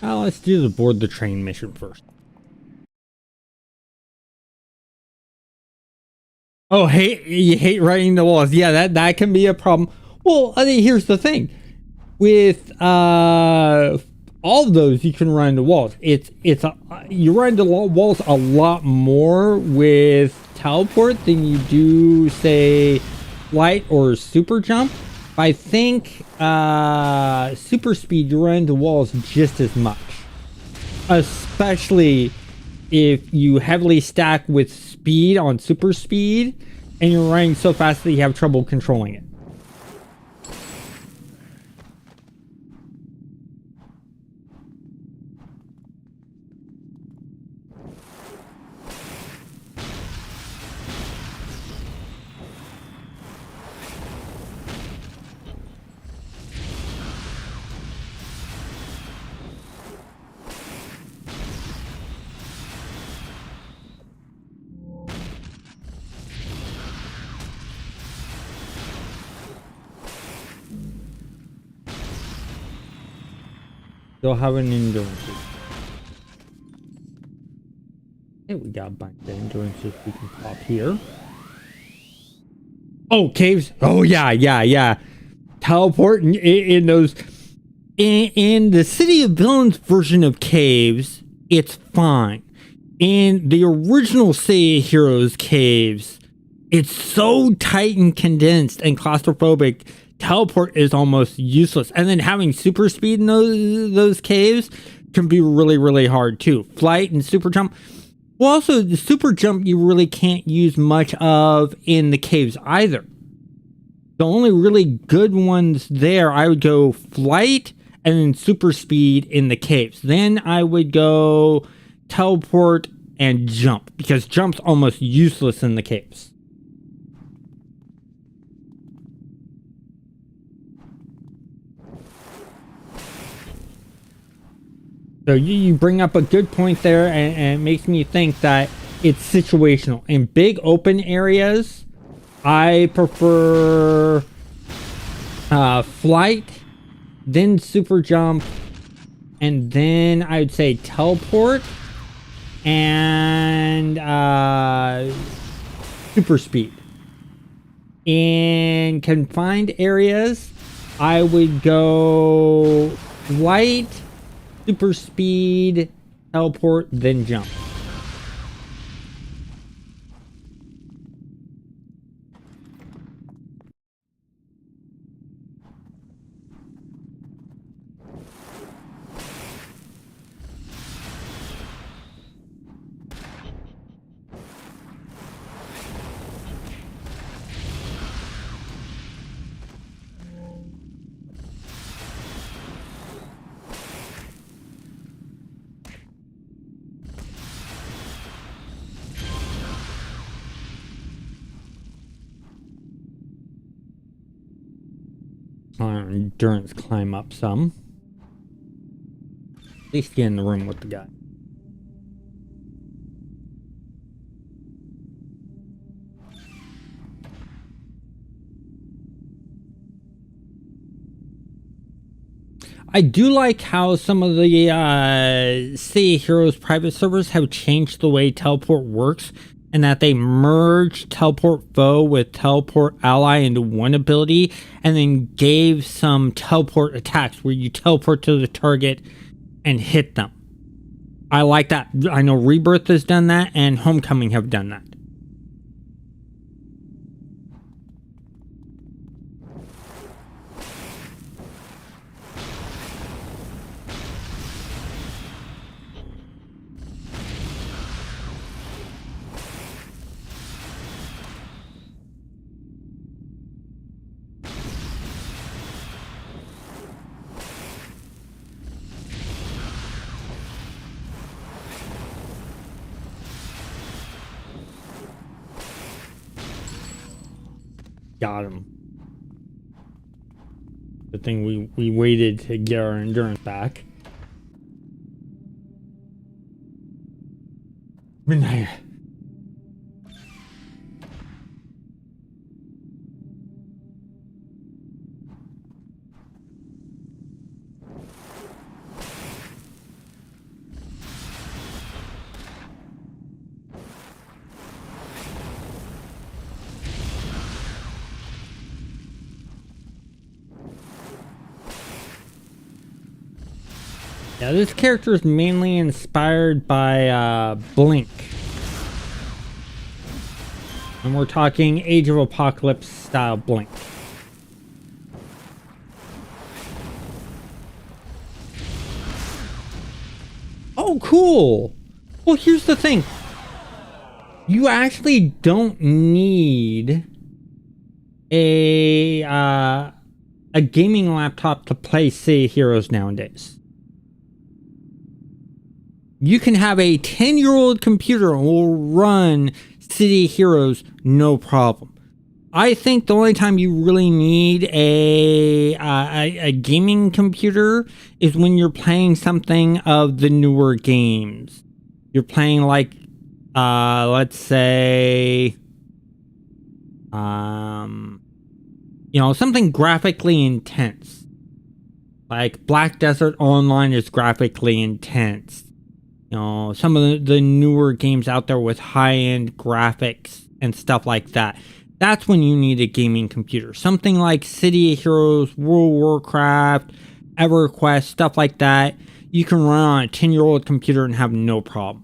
Let's do the board the train mission first. Oh, you hate riding the walls. Yeah, that can be a problem. Well, I mean, here's the thing. With all of those, you can run into walls. You run into walls a lot more with teleport than you do, say, flight or super jump. I think super speed, you run into walls just as much, especially if you heavily stack with speed on super speed and you're running so fast that you have trouble controlling it. They'll have an endurance. Hey, we got a bunch of endurances we can pop here. Oh, caves. Oh, yeah. Teleport in those. In the City of Villains version of caves, it's fine. In the original City of Heroes caves, it's so tight and condensed and claustrophobic. Teleport is almost useless, and then having super speed in those caves can be really, really hard too. Flight and super jump. Well, also the super jump you really can't use much of in the caves either. The only really good ones there, I would go flight and then super speed in the caves. Then I would go teleport and jump, because jump's almost useless in the caves. So you bring up a good point there, and it makes me think that it's situational. In big open areas, I prefer flight, then super jump, and then I would say teleport and super speed. In confined areas, I would go flight, super speed, teleport, then jump. Our endurance climb up some. At least get in the room with the guy. I do like how some of the City of Heroes private servers have changed the way teleport works and that they merged teleport foe with teleport ally into one ability, and then gave some teleport attacks where you teleport to the target and hit them. I like that. I know Rebirth has done that, and Homecoming have done that. Got him. The thing we waited to get our endurance back. Midnight. Yeah, this character is mainly inspired by Blink. And we're talking Age of Apocalypse style Blink. Oh, cool! Well, here's the thing. You actually don't need a gaming laptop to play City of Heroes nowadays. You can have a 10-year-old computer and will run City of Heroes no problem. I think the only time you really need a gaming computer is when you're playing something of the newer games. You're playing like, let's say, you know, something graphically intense. Like Black Desert Online is graphically intense. You know, some of the newer games out there with high-end graphics and stuff like that. That's when you need a gaming computer. Something like City of Heroes, World of Warcraft, EverQuest, stuff like that. You can run on a 10-year-old computer and have no problem.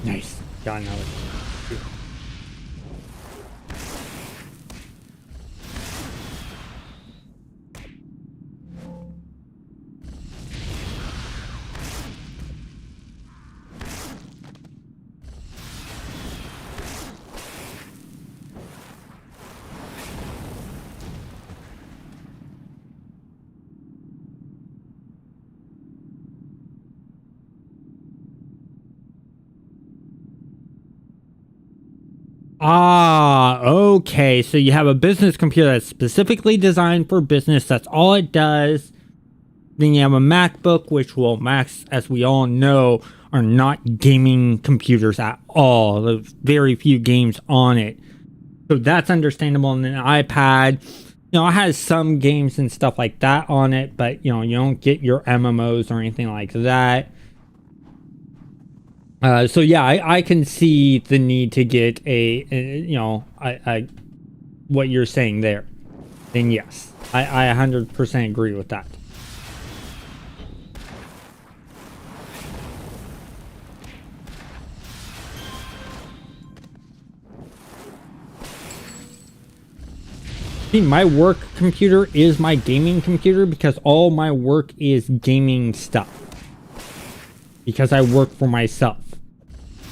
Nice. Got another. Ah, okay. So you have a business computer that's specifically designed for business. That's all it does. Then you have a MacBook, which, well, Macs, as we all know, are not gaming computers at all. There's very few games on it. So that's understandable. And an iPad, you know, it has some games and stuff like that on it, but, you know, you don't get your MMOs or anything like that. So yeah, I can see the need to get you know, what you're saying there. Then yes, I 100% agree with that. See, my work computer is my gaming computer because all my work is gaming stuff. Because I work for myself.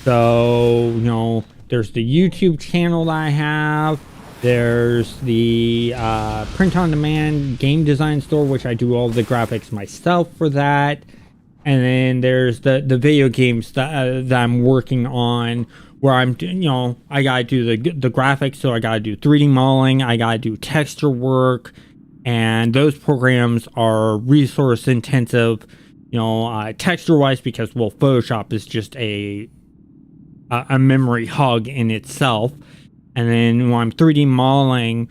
So, you know, there's the YouTube channel that I have. There's the print-on-demand game design store, which I do all the graphics myself for that. And then there's the video games that I'm working on, where I gotta do the graphics, so I gotta do 3D modeling, I gotta do texture work, and those programs are resource intensive, texture wise, because Photoshop is just a memory hog in itself. And then when I'm 3D modeling,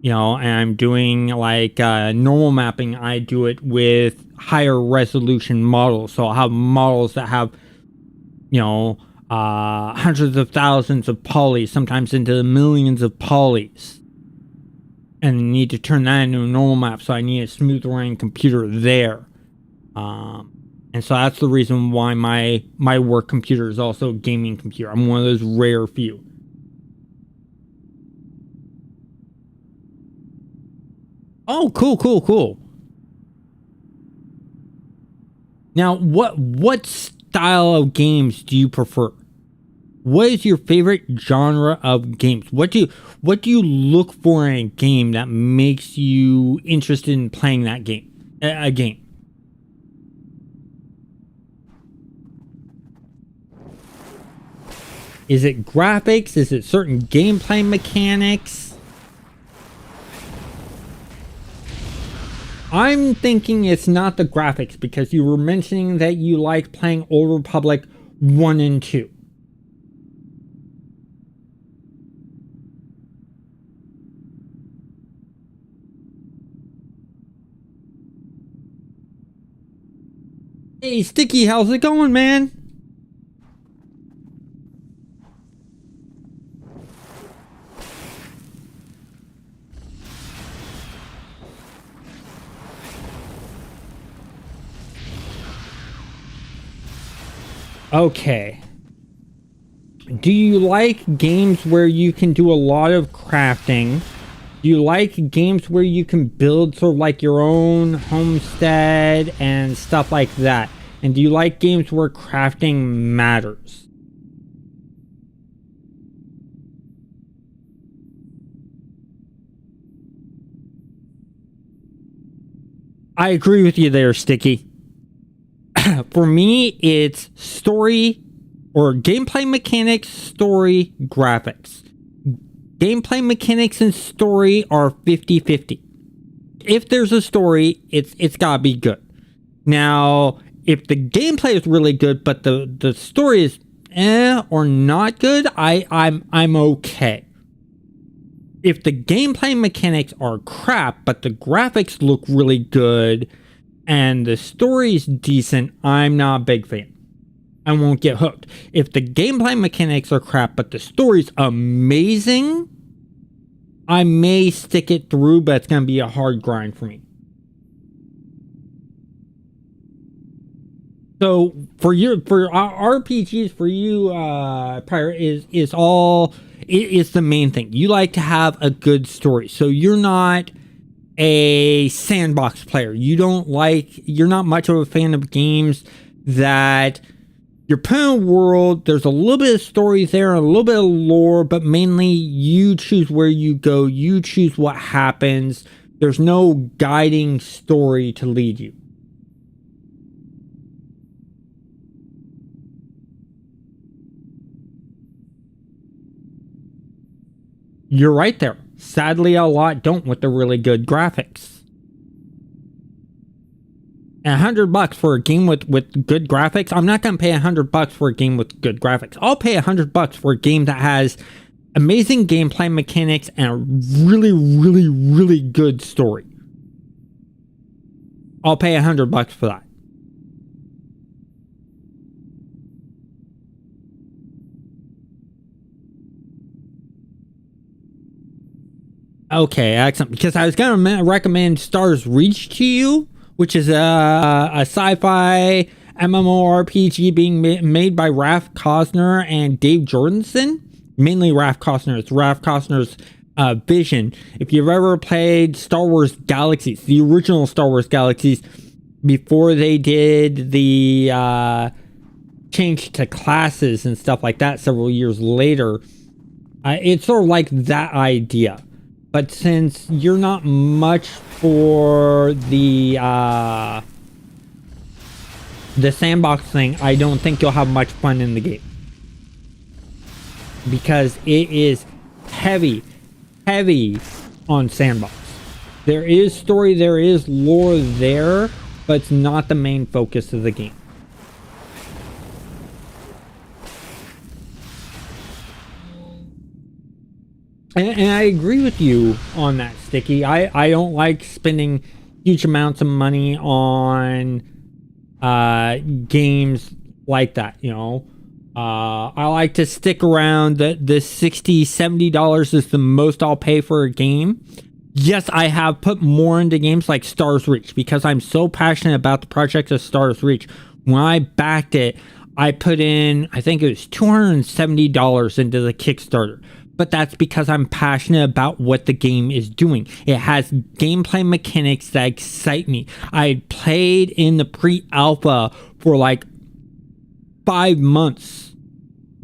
and I'm doing like normal mapping, I do it with higher resolution models. So I'll have models that have, hundreds of thousands of polys, sometimes into the millions of polys. And I need to turn that into a normal map, so I need a smooth running computer there. And so that's the reason why my work computer is also a gaming computer. I'm one of those rare few. Oh, cool. Now, what style of games do you prefer? What is your favorite genre of games? What do you look for in a game that makes you interested in playing that game? A game. Is it graphics? Is it certain gameplay mechanics? I'm thinking it's not the graphics, because you were mentioning that you like playing Old Republic 1 and 2. Hey, Sticky, how's it going, man? Okay. Do you like games where you can do a lot of crafting? Do you like games where you can build sort of like your own homestead and stuff like that? And do you like games where crafting matters? I agree with you there, Sticky. For me, it's story or gameplay mechanics, story, graphics. Gameplay mechanics and story are 50-50. If there's a story, it's gotta be good. Now, if the gameplay is really good, but the story is or not good, I'm okay. If the gameplay mechanics are crap, but the graphics look really good and the story's decent, I'm not a big fan. I won't get hooked. If the gameplay mechanics are crap, but the story's amazing, I may stick it through, but it's going to be a hard grind for me. So for RPGs, for you, Prior, is the main thing. You like to have a good story. So you're not a sandbox player. You're not much of a fan of games that you're put in a world, there's a little bit of story there, a little bit of lore, but mainly you choose where you go, you choose what happens. There's no guiding story to lead you. You're right there. Sadly, a lot don't with the really good graphics. $100 for a game with good graphics. I'm not gonna pay $100 for a game with good graphics. I'll pay $100 for a game that has amazing gameplay mechanics and a really, really, really good story. I'll pay $100 for that. Okay, excellent. Because I was gonna recommend Stars Reach to you, which is a sci-fi MMORPG being made by Raph Cosner and Dave Jordanson. Mainly Raph Cosner. It's Raph Cosner's vision. If you've ever played Star Wars Galaxies, the original Star Wars Galaxies, before they did the change to classes and stuff like that several years later, it's sort of like that idea. But since you're not much for the the sandbox thing, I don't think you'll have much fun in the game. Because it is heavy on sandbox. There is story, there is lore there, but it's not the main focus of the game. And I agree with you on that, Sticky. I don't like spending huge amounts of money on games like that, you know. I like to stick around. The $60, $70 is the most I'll pay for a game. Yes, I have put more into games like Stars Reach because I'm so passionate about the project of Stars Reach. When I backed it, I put in, I think it was $270 into the Kickstarter. But that's because I'm passionate about what the game is doing. It has gameplay mechanics that excite me. I played in the pre-alpha for like 5 months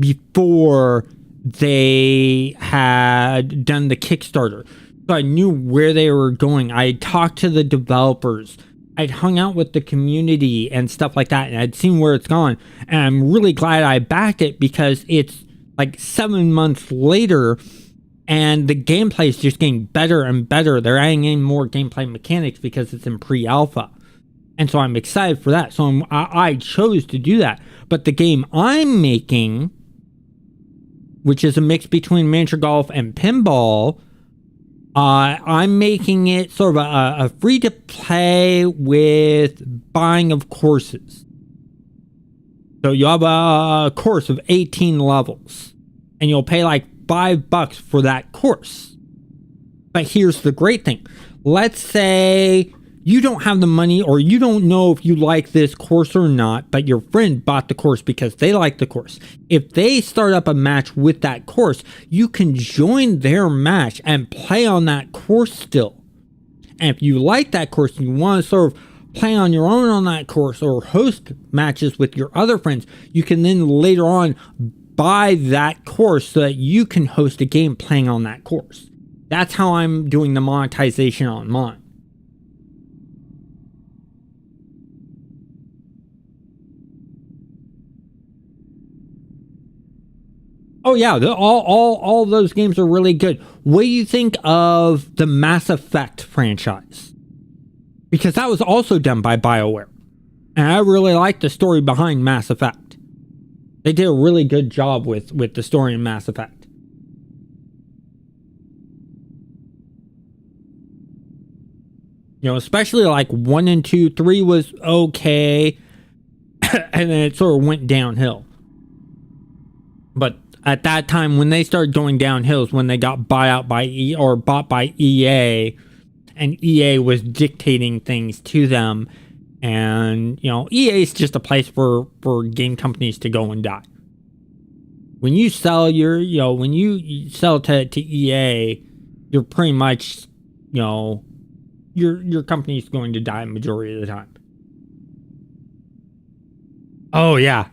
before they had done the Kickstarter. So I knew where they were going. I had talked to the developers. I'd hung out with the community and stuff like that, and I'd seen where it's gone. And I'm really glad I backed it because it's like 7 months later and the gameplay is just getting better and better. They're adding in more gameplay mechanics because it's in pre-alpha. And so I'm excited for that. So I chose to do that. But the game I'm making, which is a mix between miniature golf and pinball, I'm making it sort of a free-to-play with buying of courses. So you have a course of 18 levels, and you'll pay like $5 for that course. But here's the great thing. Let's say you don't have the money or you don't know if you like this course or not, but your friend bought the course because they like the course. If they start up a match with that course, you can join their match and play on that course still. And if you like that course and you want to sort of play on your own on that course or host matches with your other friends, you can then later on buy that course so that you can host a game playing on that course. That's how I'm doing the monetization on mine. Oh yeah, all those games are really good. What do you think of the Mass Effect franchise? Because that was also done by BioWare. And I really like the story behind Mass Effect. They did a really good job with the story in Mass Effect. You know, especially like 1 and 2, 3 was okay. And then it sort of went downhill. But at that time, when they started going downhill, is when they got bought by EA, and EA was dictating things to them. And, you know, EA is just a place for game companies to go and die. When you sell when you sell to EA, you're pretty much, you know, your company's going to die majority of the time. Oh, yeah.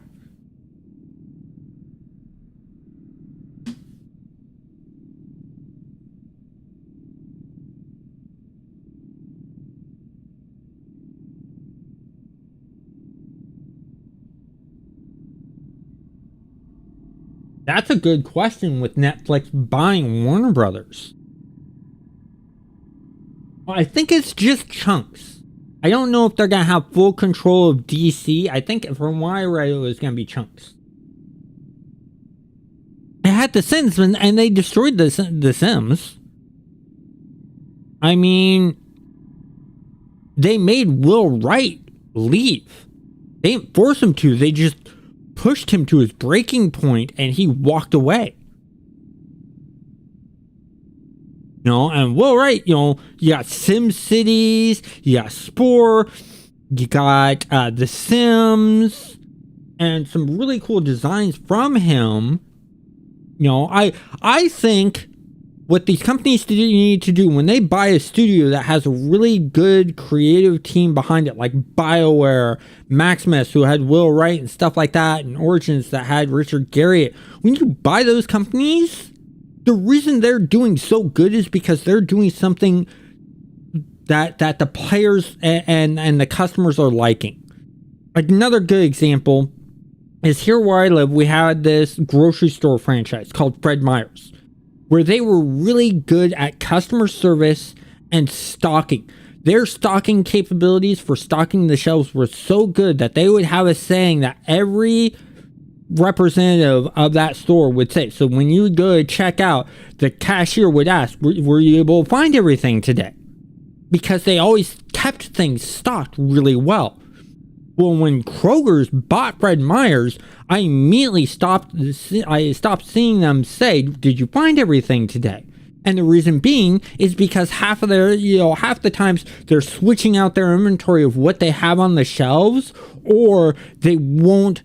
That's a good question with Netflix buying Warner Brothers. I think it's just chunks. I don't know if they're going to have full control of DC. I think from what I read, it was going to be chunks. It had The Sims and they destroyed the Sims. I mean, they made Will Wright leave. They didn't force him to. They just pushed him to his breaking point and he walked away. You know, and Will Wright, you know, you got Sim Cities, you got Spore, you got The Sims, and some really cool designs from him. You know, I think what these companies need to do when they buy a studio that has a really good creative team behind it, like BioWare, Maximus, who had Will Wright and stuff like that, and Origins that had Richard Garriott. When you buy those companies, the reason they're doing so good is because they're doing something that the players and the customers are liking. Another good example is here where I live, we had this grocery store franchise called Fred Meyer's, where they were really good at customer service and stocking. Their stocking capabilities for stocking the shelves were so good that they would have a saying that every representative of that store would say. So when you would go to check out, the cashier would ask, were you able to find everything today? Because they always kept things stocked really well. Well, when Kroger's bought Fred Meyer's, I immediately stopped seeing them say, did you find everything today? And the reason being is because half the times they're switching out their inventory of what they have on the shelves, or they won't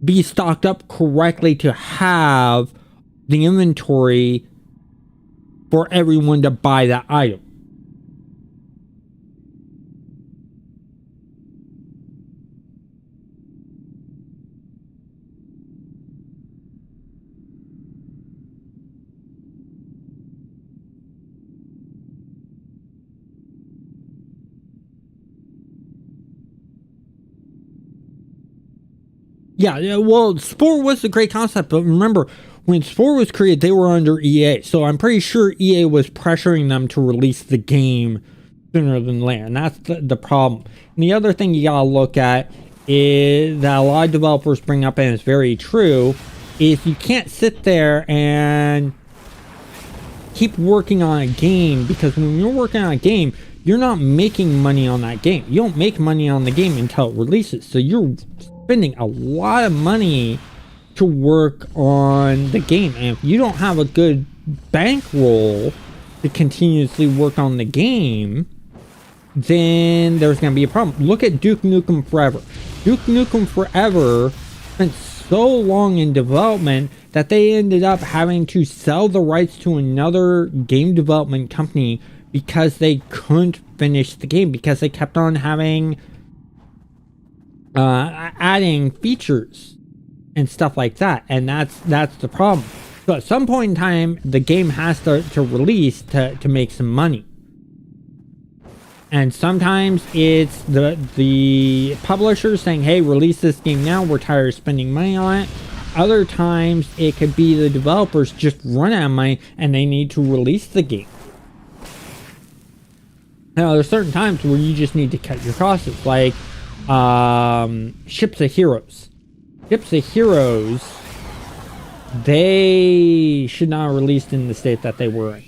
be stocked up correctly to have the inventory for everyone to buy that item. Yeah, well, Spore was a great concept, but remember, when Spore was created, they were under EA, so I'm pretty sure EA was pressuring them to release the game sooner than later, and that's the problem. And the other thing you gotta look at is that a lot of developers bring up, and it's very true, is you can't sit there and keep working on a game, because when you're working on a game, you're not making money on that game. You don't make money on the game until it releases, so you're spending a lot of money to work on the game, and if you don't have a good bankroll to continuously work on the game, then there's going to be a problem. Look at Duke Nukem Forever. Duke Nukem Forever spent so long in development that they ended up having to sell the rights to another game development company because they couldn't finish the game, because they kept on having adding features and stuff like that, and that's the problem. So at some point in time, the game has to release to make some money, and sometimes it's the publisher saying, hey, release this game now, we're tired of spending money on it. Other times it could be the developers just run out of money and they need to release the game. Now there's certain times where you just need to cut your costs, like Ships of Heroes. Ships of Heroes, they should not have released in the state that they were in.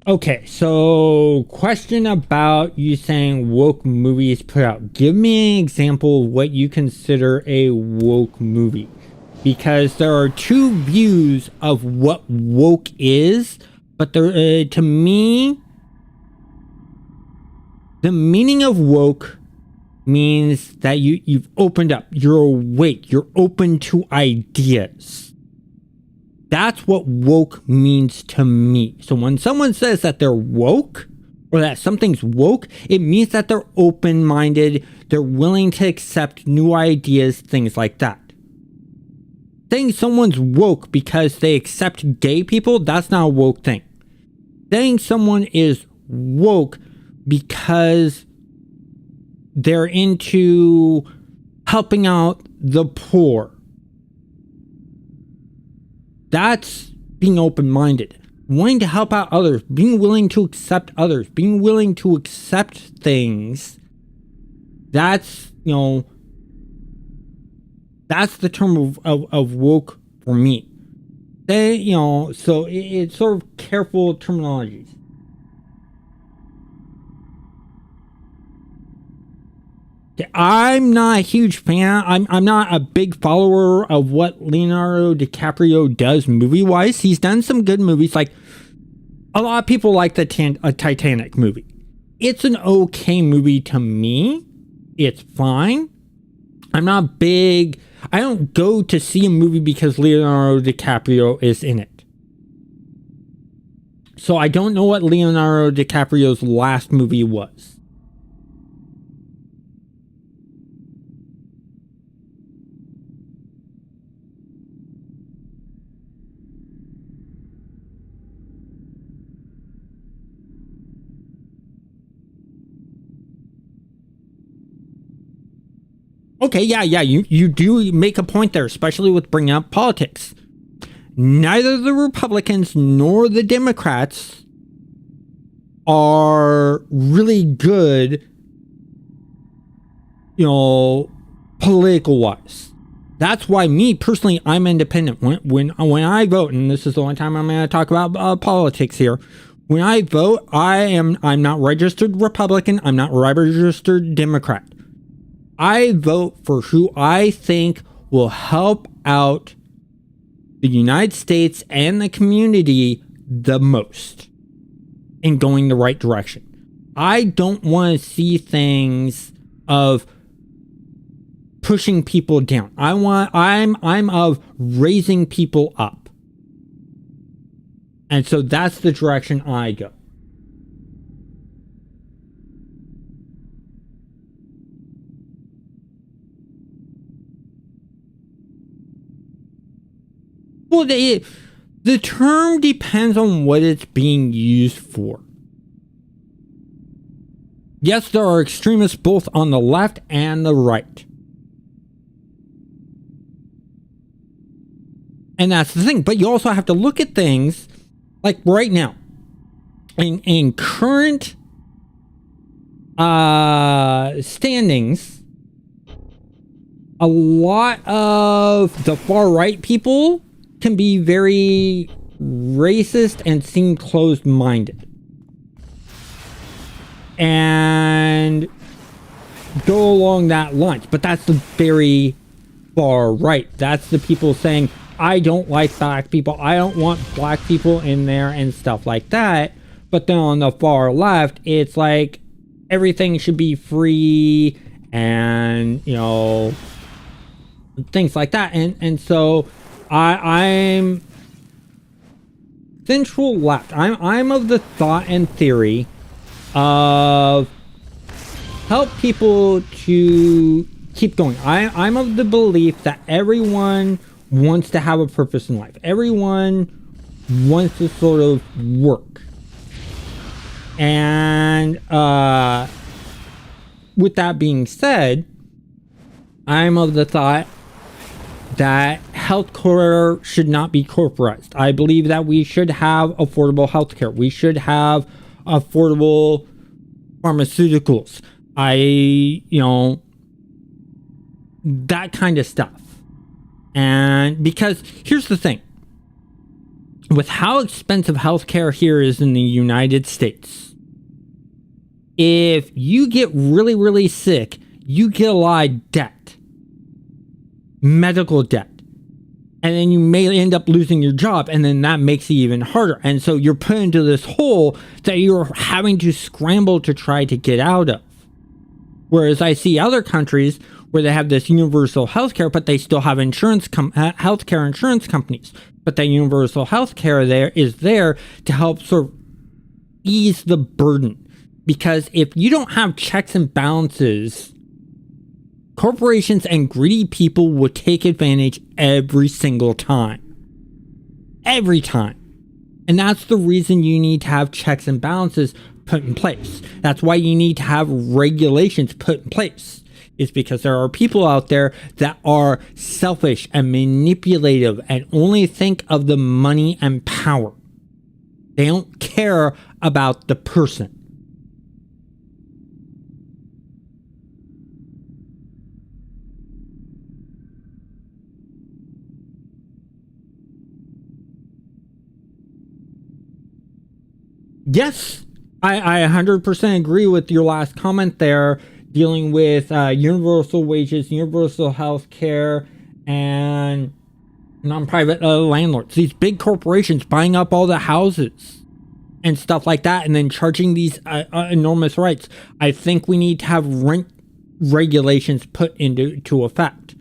Okay, so question about you saying woke movies put out. Give me an example of what you consider a woke movie. Because there are two views of what woke is, but there, to me, the meaning of woke means that you've opened up, you're awake, you're open to ideas. That's what woke means to me. So when someone says that they're woke, or that something's woke, it means that they're open-minded, they're willing to accept new ideas, things like that. Saying someone's woke because they accept gay people, that's not a woke thing. Saying someone is woke because they're into helping out the poor, that's being open-minded, wanting to help out others, being willing to accept others, being willing to accept things. That's, that's the term of woke for me. They, so it's sort of careful terminologies. I'm not a huge fan. I'm not a big follower of what Leonardo DiCaprio does movie-wise. He's done some good movies. Like, a lot of people like the Titanic movie. It's an okay movie to me. It's fine. I'm not big. I don't go to see a movie because Leonardo DiCaprio is in it. So I don't know what Leonardo DiCaprio's last movie was. Okay, yeah, you do make a point there, especially with bringing up politics. Neither the Republicans nor the Democrats are really good, political wise. That's why me personally, I'm independent. When I vote, and this is the only time I'm going to talk about politics here. When I vote, I'm not registered Republican. I'm not registered Democrat. I vote for who I think will help out the United States and the community the most in going the right direction. I don't want to see things of pushing people down. I'm of raising people up. And so that's the direction I go. Well, the term depends on what it's being used for. Yes, there are extremists both on the left and the right. And that's the thing. But you also have to look at things like right now. In current standings, a lot of the far right people can be very racist and seem closed-minded and go along that line. But that's the very far right. That's the people saying, I don't like black people. I don't want black people in there and stuff like that. But then on the far left, it's like everything should be free and, things like that. And so I'm central left. I'm of the thought and theory of help people to keep going. I'm of the belief that everyone wants to have a purpose in life. Everyone wants to sort of work. And with that being said, I'm of the thought that healthcare should not be corporatized. I believe that we should have affordable healthcare. We should have affordable pharmaceuticals. That kind of stuff. And because here's the thing. With how expensive healthcare here is in the United States, if you get really, really sick, you get a lot of debt. Medical debt. And then you may end up losing your job, and then that makes it even harder. And so you're put into this hole that you're having to scramble to try to get out of. Whereas I see other countries where they have this universal healthcare, but they still have healthcare insurance companies. But that universal healthcare there is there to help sort of ease the burden. Because if you don't have checks and balances, corporations and greedy people will take advantage every single time. Every time. And that's the reason you need to have checks and balances put in place. That's why you need to have regulations put in place. It's because there are people out there that are selfish and manipulative and only think of the money and power. They don't care about the person. Yes, I 100% agree with your last comment there, dealing with universal wages, universal health care, and non-private landlords. These big corporations buying up all the houses and stuff like that, and then charging these enormous rates. I think we need to have rent regulations put into effect.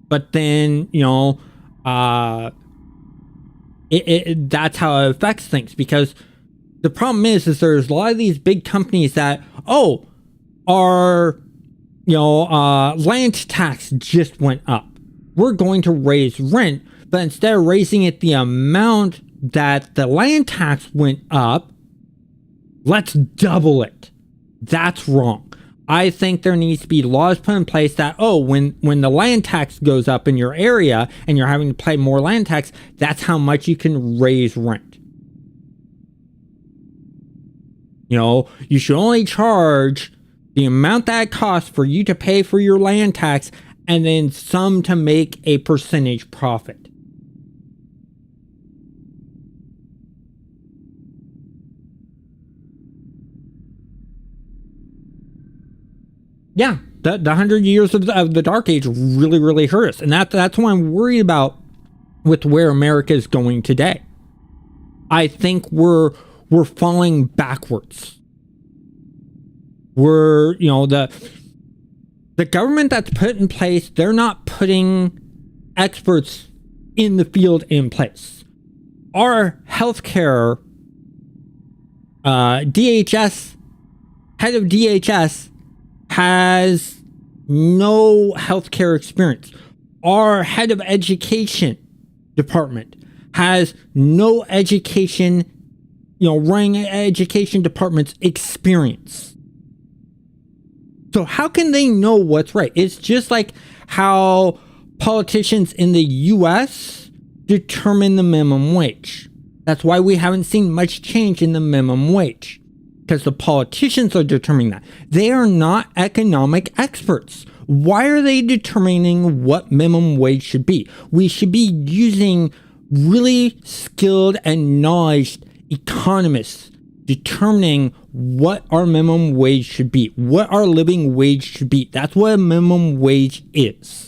But then, that's how it affects things, because the problem is there's a lot of these big companies that, our land tax just went up. We're going to raise rent, but instead of raising it the amount that the land tax went up, let's double it. That's wrong. I think there needs to be laws put in place that, when the land tax goes up in your area and you're having to pay more land tax, that's how much you can raise rent. You should only charge the amount that it costs for you to pay for your land tax, and then some to make a percentage profit. Yeah, the 100 years of the Dark Age really, really hurt us. And that's what I'm worried about with where America is going today. I think we're falling backwards. We're, the government that's put in place, they're not putting experts in the field in place. Our healthcare, DHS, head of DHS, has no healthcare experience. Our head of education department has no education, running education department's experience. So how can they know what's right? It's just like how politicians in the US determine the minimum wage. That's why we haven't seen much change in the minimum wage. Because the politicians are determining that. They are not economic experts. Why are they determining what minimum wage should be? We should be using really skilled and knowledgeable economists determining what our minimum wage should be, what our living wage should be. That's what a minimum wage is.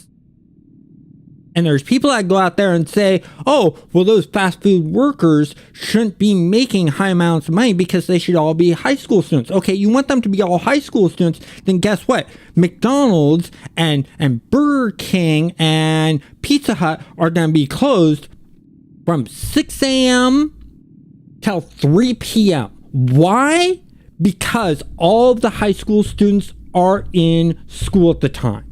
And there's people that go out there and say, those fast food workers shouldn't be making high amounts of money because they should all be high school students. Okay, you want them to be all high school students, then guess what? McDonald's and Burger King and Pizza Hut are going to be closed from 6 a.m. till 3 p.m. Why? Because all of the high school students are in school at the time.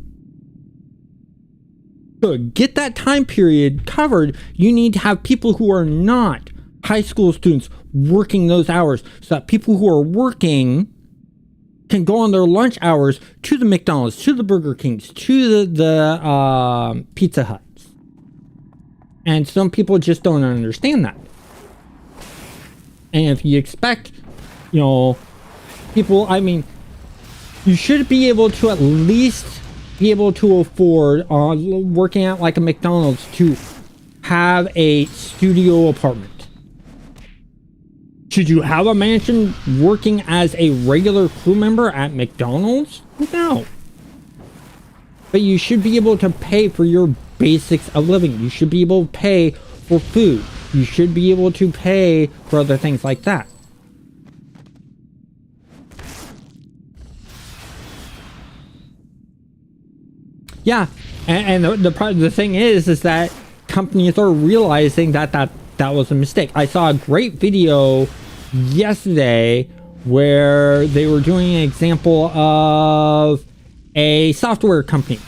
So to get that time period covered, you need to have people who are not high school students working those hours, so that people who are working can go on their lunch hours to the McDonald's, to the Burger Kings, to the Pizza Huts. And some people just don't understand that. And if you expect, people, you should be able to at least be able to afford, working at like a McDonald's, to have a studio apartment. Should you have a mansion working as a regular crew member at McDonald's? No. But you should be able to pay for your basics of living. You should be able to pay for food. You should be able to pay for other things like that. Yeah, and the thing is that companies are realizing that was a mistake. I saw a great video yesterday where they were doing an example of a software company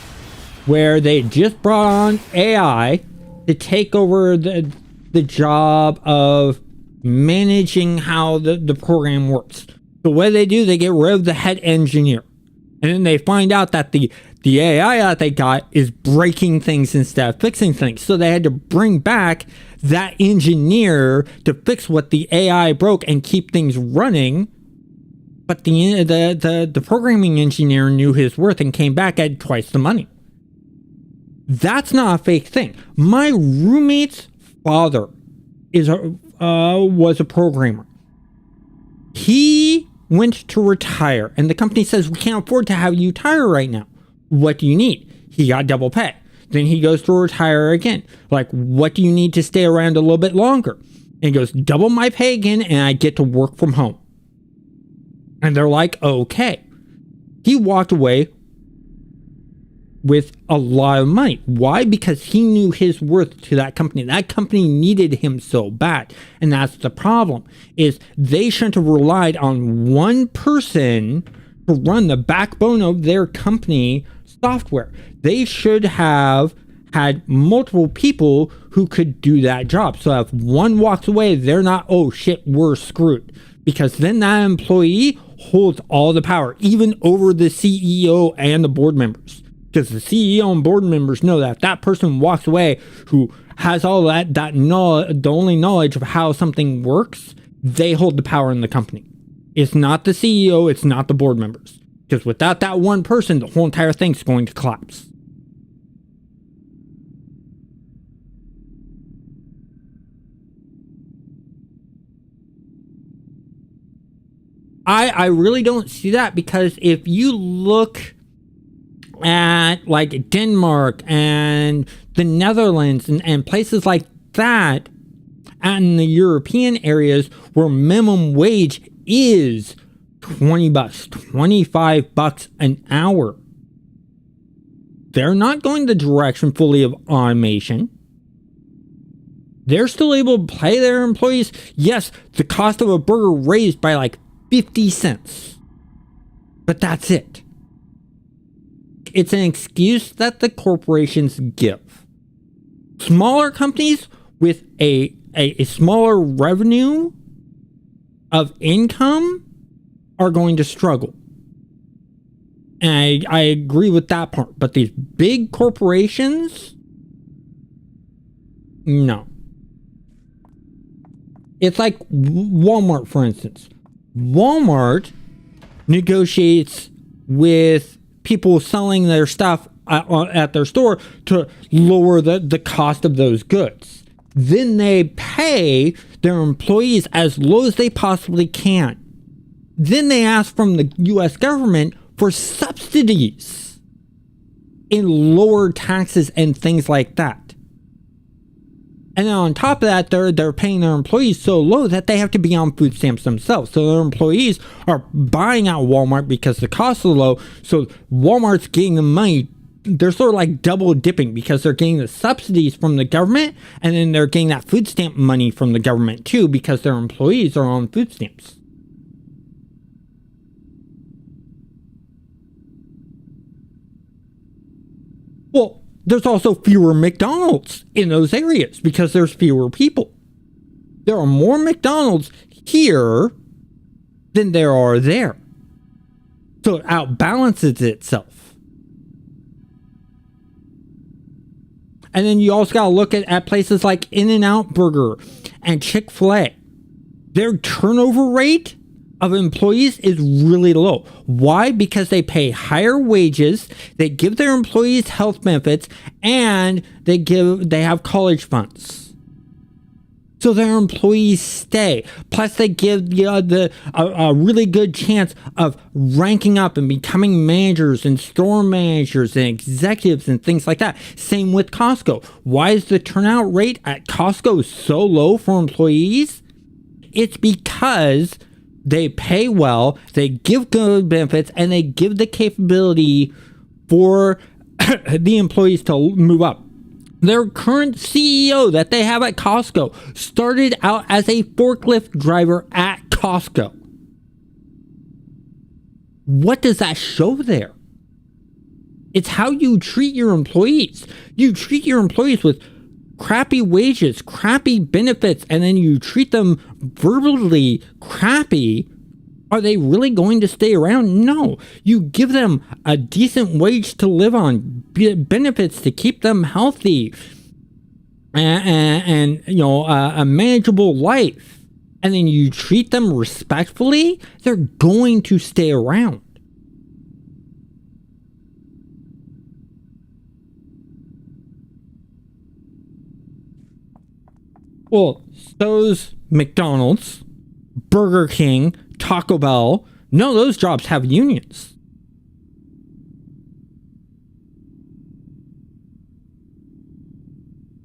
where they just brought on AI to take over the job of managing how the program works. So what they do, they get rid of the head engineer. And then they find out that the AI that they got is breaking things instead of fixing things. So they had to bring back that engineer to fix what the AI broke and keep things running. But the programming engineer knew his worth and came back at twice the money. That's not a fake thing. My roommate's father was a programmer. He went to retire, and the company says, we can't afford to have you retire right now. What do you need? He got double pay. Then he goes to retire again. Like, what do you need to stay around a little bit longer? And he goes, double my pay again, and I get to work from home. And they're like, okay. He walked away with a lot of money. Why? Because he knew his worth to that company. That company needed him so bad. And that's the problem, is they shouldn't have relied on one person to run the backbone of their company software. They should have had multiple people who could do that job. So if one walks away, they're not, oh shit, we're screwed. Because then that employee holds all the power, even over the CEO and the board members. Because the CEO and board members know that if that person walks away who has all that knowledge, the only knowledge of how something works, they hold the power in the company. It's not the CEO, it's not the board members. Because without that one person, the whole entire thing's going to collapse. I really don't see that, because if you look at like Denmark and the Netherlands and places like that, and the European areas where minimum wage is $20, $25 an hour, they're not going the direction fully of automation. They're still able to pay their employees. Yes, the cost of a burger raised by like 50 cents. But that's it. It's an excuse that the corporations give. Smaller companies with a smaller revenue of income are going to struggle. And I agree with that part. But these big corporations, no. It's like Walmart, for instance. Walmart negotiates with people selling their stuff at their store to lower the cost of those goods. Then they pay their employees as low as they possibly can. Then they ask from the US government for subsidies in lower taxes and things like that. And then on top of that, they're paying their employees so low that they have to be on food stamps themselves. So their employees are buying out Walmart because the costs are low. So Walmart's getting the money. They're sort of like double dipping, because they're getting the subsidies from the government, and then they're getting that food stamp money from the government too, because their employees are on food stamps. Well, there's also fewer McDonald's in those areas because there's fewer people. There are more McDonald's here than there are there. So it outbalances itself. And then you also got to look at places like In-N-Out Burger and Chick-fil-A. Their turnover rate of employees is really low. Why? Because they pay higher wages, they give their employees health benefits, and they have college funds. So their employees stay. Plus they give a really good chance of ranking up and becoming managers and store managers and executives and things like that. Same with Costco. Why is the turnout rate at Costco so low for employees? It's because they pay well, they give good benefits, and they give the capability for the employees to move up. Their current CEO that they have at Costco started out as a forklift driver at Costco. What does that show there? It's how you treat your employees. You treat your employees with crappy wages, crappy benefits, and then you treat them verbally crappy. Are they really going to stay around? No. You give them a decent wage to live on, benefits to keep them healthy, and a manageable life, and then you treat them respectfully, they're going to stay around. Well, so's McDonald's, Burger King, Taco Bell. No, those jobs have unions.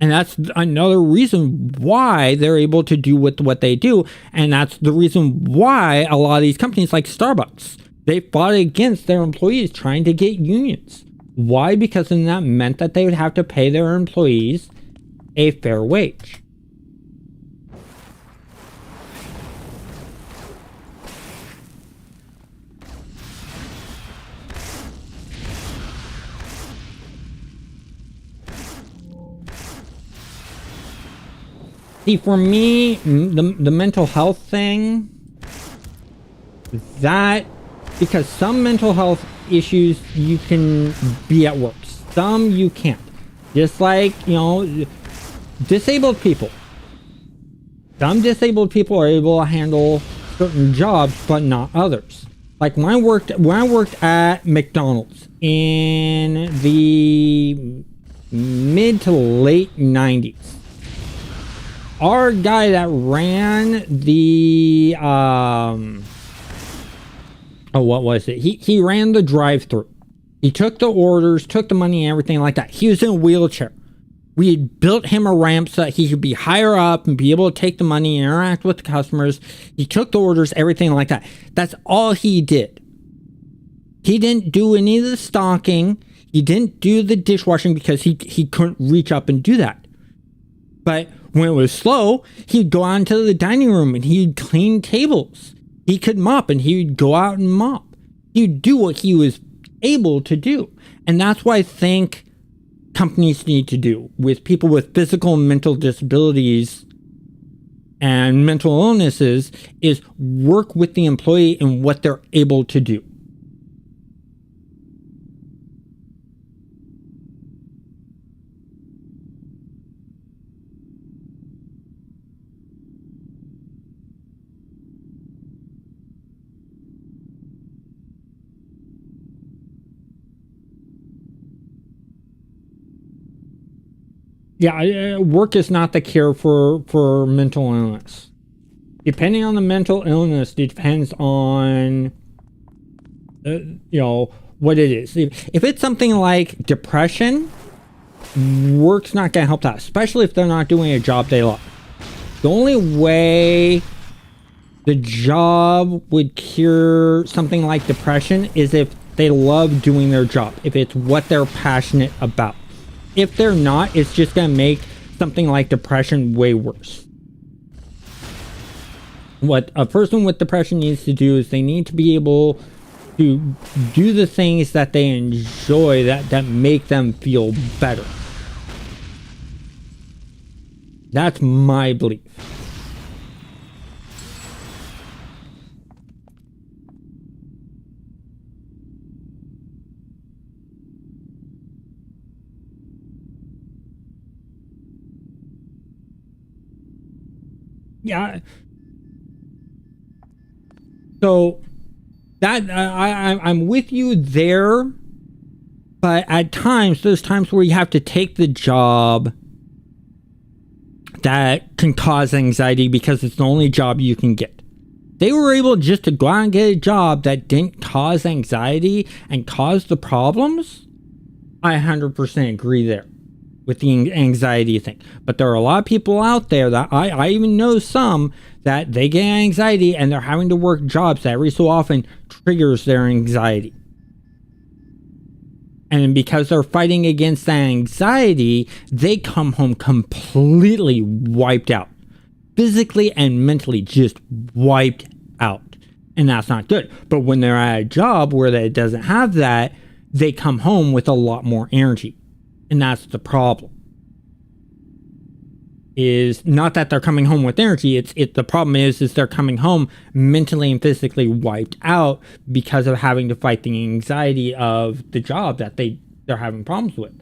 And that's another reason why they're able to do what they do. And that's the reason why a lot of these companies like Starbucks, they fought against their employees trying to get unions. Why? Because then that meant that they would have to pay their employees a fair wage. See, for me, the mental health thing, that, because some mental health issues you can be at work, some you can't. Just like, you know, disabled people. Some disabled people are able to handle certain jobs, but not others. Like when I worked at McDonald's in the mid to late 90s. Our guy that ran the what was it? He ran the drive-thru. He took the orders, took the money and everything like that. He was in a wheelchair. We had built him a ramp so that he could be higher up and be able to take the money and interact with the customers. He took the orders, everything like that. That's all he did. He didn't do any of the stocking. He didn't do the dishwashing because he couldn't reach up and do that. But when it was slow, he'd go out into the dining room and he'd clean tables. He could mop and he'd go out and mop. He'd do what he was able to do. And that's what I think companies need to do with people with physical and mental disabilities and mental illnesses, is work with the employee in what they're able to do. Yeah, work is not the cure for mental illness. Depending on the mental illness, depends on, you know, what it is. If it's something like depression, work's not going to help that, especially if they're not doing a job they love. The only way the job would cure something like depression is if they love doing their job, if it's what they're passionate about. If they're not, it's just going to make something like depression way worse. What a person with depression needs to do is they need to be able to do the things that they enjoy, that make them feel better. That's my belief. Yeah. So that I'm with you there, but at times, there's times where you have to take the job that can cause anxiety because it's the only job you can get. They were able just to go out and get a job that didn't cause anxiety and cause the problems. I 100% agree there with the anxiety thing. But there are a lot of people out there that I even know some that they get anxiety and they're having to work jobs that every so often triggers their anxiety. And because they're fighting against that anxiety, they come home completely wiped out. Physically and mentally just wiped out. And that's not good. But when they're at a job where it doesn't have that, they come home with a lot more energy. And that's the problem. Is not that they're coming home with energy. The problem is they're coming home mentally and physically wiped out because of having to fight the anxiety of the job that they're having problems with.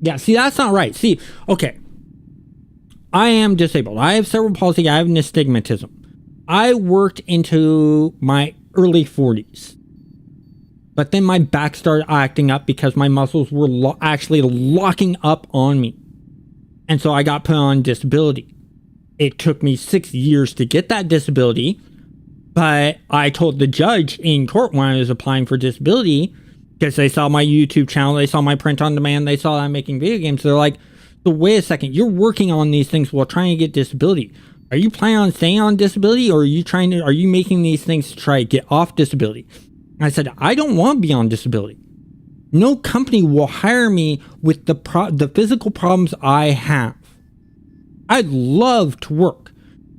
Yeah, see, that's not right. See, okay. I am disabled. I have cerebral palsy. I have nystagmatism. I worked into my early 40s. But then my back started acting up because my muscles were actually locking up on me. And so I got put on disability. It took me 6 years to get that disability. But I told the judge in court when I was applying for disability, because they saw my YouTube channel, they saw my print on demand, they saw that I'm making video games. They're like, So wait a second, you're working on these things while trying to get disability. Are you planning on staying on disability, or are you making these things to try to get off disability? And I said, I don't want to be on disability. No company will hire me with the physical problems I have. I'd love to work.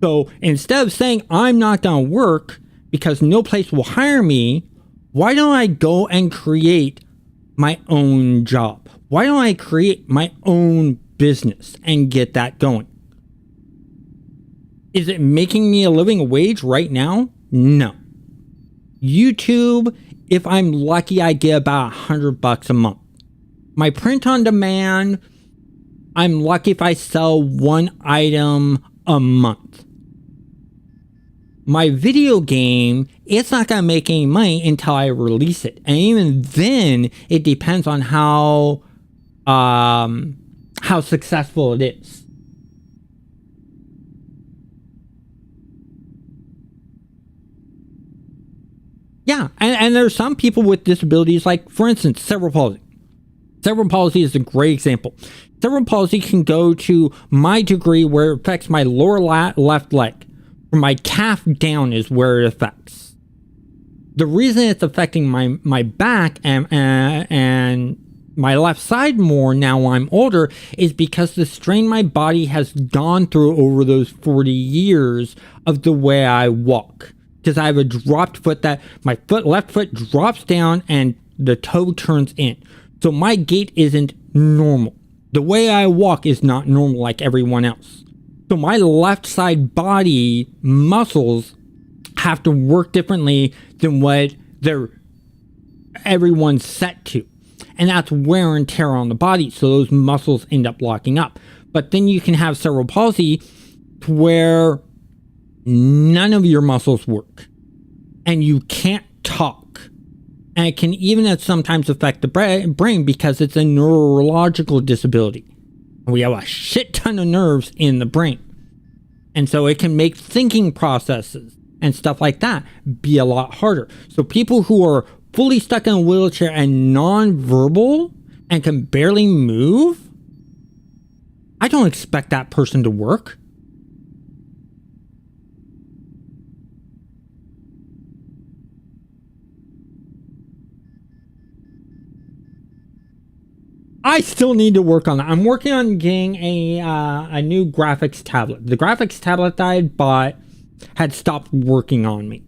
So instead of saying I'm not going to work because no place will hire me, why don't I go and create my own job? Why don't I create my own business and get that going? Is it making me a living wage right now? No. YouTube, if I'm lucky, I get about $100 a month. My print on demand, I'm lucky if I sell one item a month. My video game, it's not going to make any money until I release it. And even then, it depends on how successful it is. Yeah, and there's some people with disabilities, like, for instance, cerebral palsy. Cerebral palsy is a great example. Cerebral palsy can go to my degree where it affects my lower left leg. From my calf down is where it affects. The reason it's affecting my back and my left side more now when I'm older is because the strain my body has gone through over those 40 years of the way I walk. Because I have a dropped foot that my left foot drops down and the toe turns in. So my gait isn't normal. The way I walk is not normal like everyone else. So my left side body muscles have to work differently than what everyone's set to. And that's wear and tear on the body. So those muscles end up locking up. But then you can have cerebral palsy where none of your muscles work and you can't talk. And it can even sometimes affect the brain because it's a neurological disability. We have a shit ton of nerves in the brain. And so it can make thinking processes and stuff like that be a lot harder. So people who are fully stuck in a wheelchair and non-verbal and can barely move, I don't expect that person to work. I still need to work on that. I'm working on getting a new graphics tablet. The graphics tablet that I had bought had stopped working on me.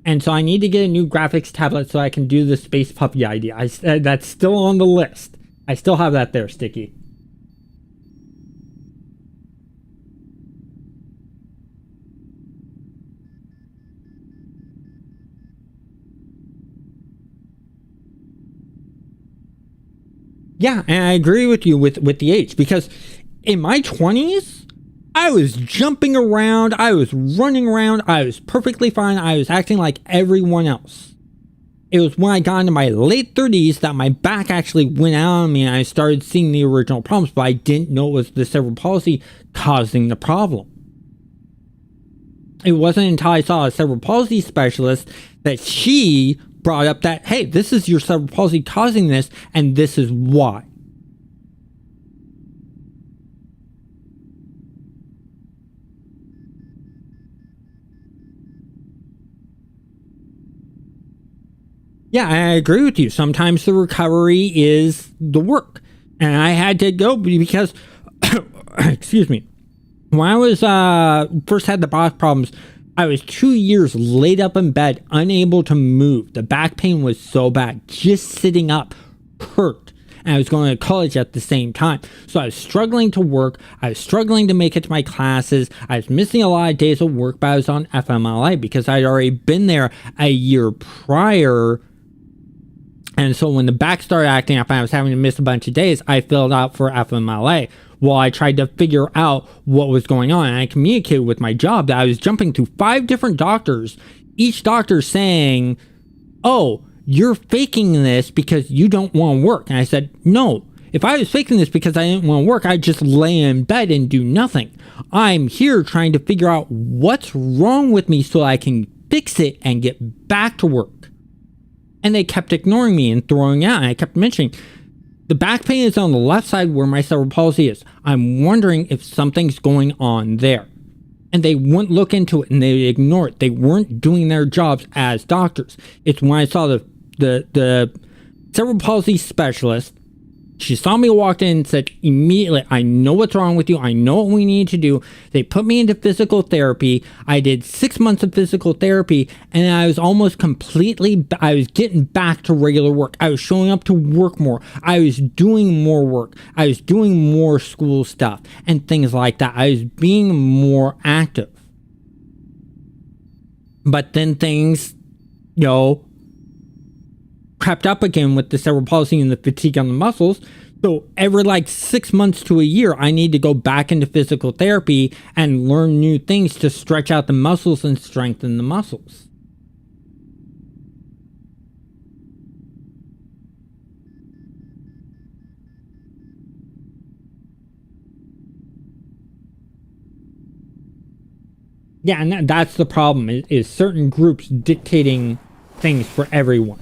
And so I need to get a new graphics tablet so I can do the Space Puppy idea. That's still on the list. I still have that there, Sticky. Yeah, and I agree with you with the age, because in my 20s, I was jumping around, I was running around, I was perfectly fine, I was acting like everyone else. It was when I got into my late 30s that my back actually went out on me and I started seeing the original problems, but I didn't know it was the cerebral palsy causing the problem. It wasn't until I saw a cerebral palsy specialist that she brought up that, hey, this is your cerebral palsy causing this, and this is why. Yeah, I agree with you. Sometimes the recovery is the work. And I had to go because, excuse me, when I was first had the back problems, I was 2 years laid up in bed, unable to move. The back pain was so bad. Just sitting up hurt. And I was going to college at the same time. So I was struggling to work. I was struggling to make it to my classes. I was missing a lot of days of work, but I was on FMLA because I'd already been there a year prior. And so when the back started acting up and I was having to miss a bunch of days, I filled out for FMLA. While I tried to figure out what was going on. And I communicated with my job that I was jumping to 5 different doctors, each doctor saying, oh, you're faking this because you don't want to work. And I said, no, if I was faking this because I didn't want to work, I'd just lay in bed and do nothing. I'm here trying to figure out what's wrong with me so I can fix it and get back to work. And they kept ignoring me and throwing out. And I kept mentioning, The back pain is on the left side where my cerebral palsy is. I'm wondering if something's going on there. And they wouldn't look into it and they ignore it. They weren't doing their jobs as doctors. It's when I saw the cerebral palsy specialist. She saw me walk in and said immediately, I know what's wrong with you. I know what we need to do. They put me into physical therapy. I did 6 months of physical therapy and I was almost completely, I was getting back to regular work. I was showing up to work more. I was doing more work. I was doing more school stuff and things like that. I was being more active. But then things, crept up again with the cerebral palsy and the fatigue on the muscles. So every 6 months to a year, I need to go back into physical therapy and learn new things to stretch out the muscles and strengthen the muscles. Yeah, and that's the problem, is certain groups dictating things for everyone.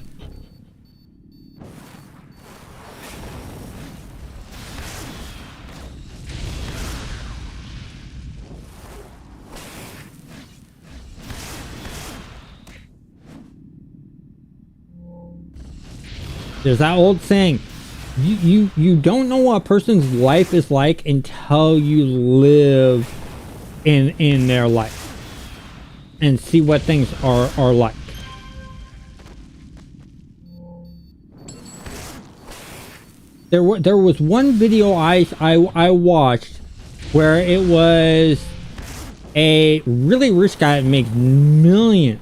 There's that old saying, you don't know what a person's life is like until you live in their life and see what things are like. There was one video I watched where it was a really rich guy that makes millions.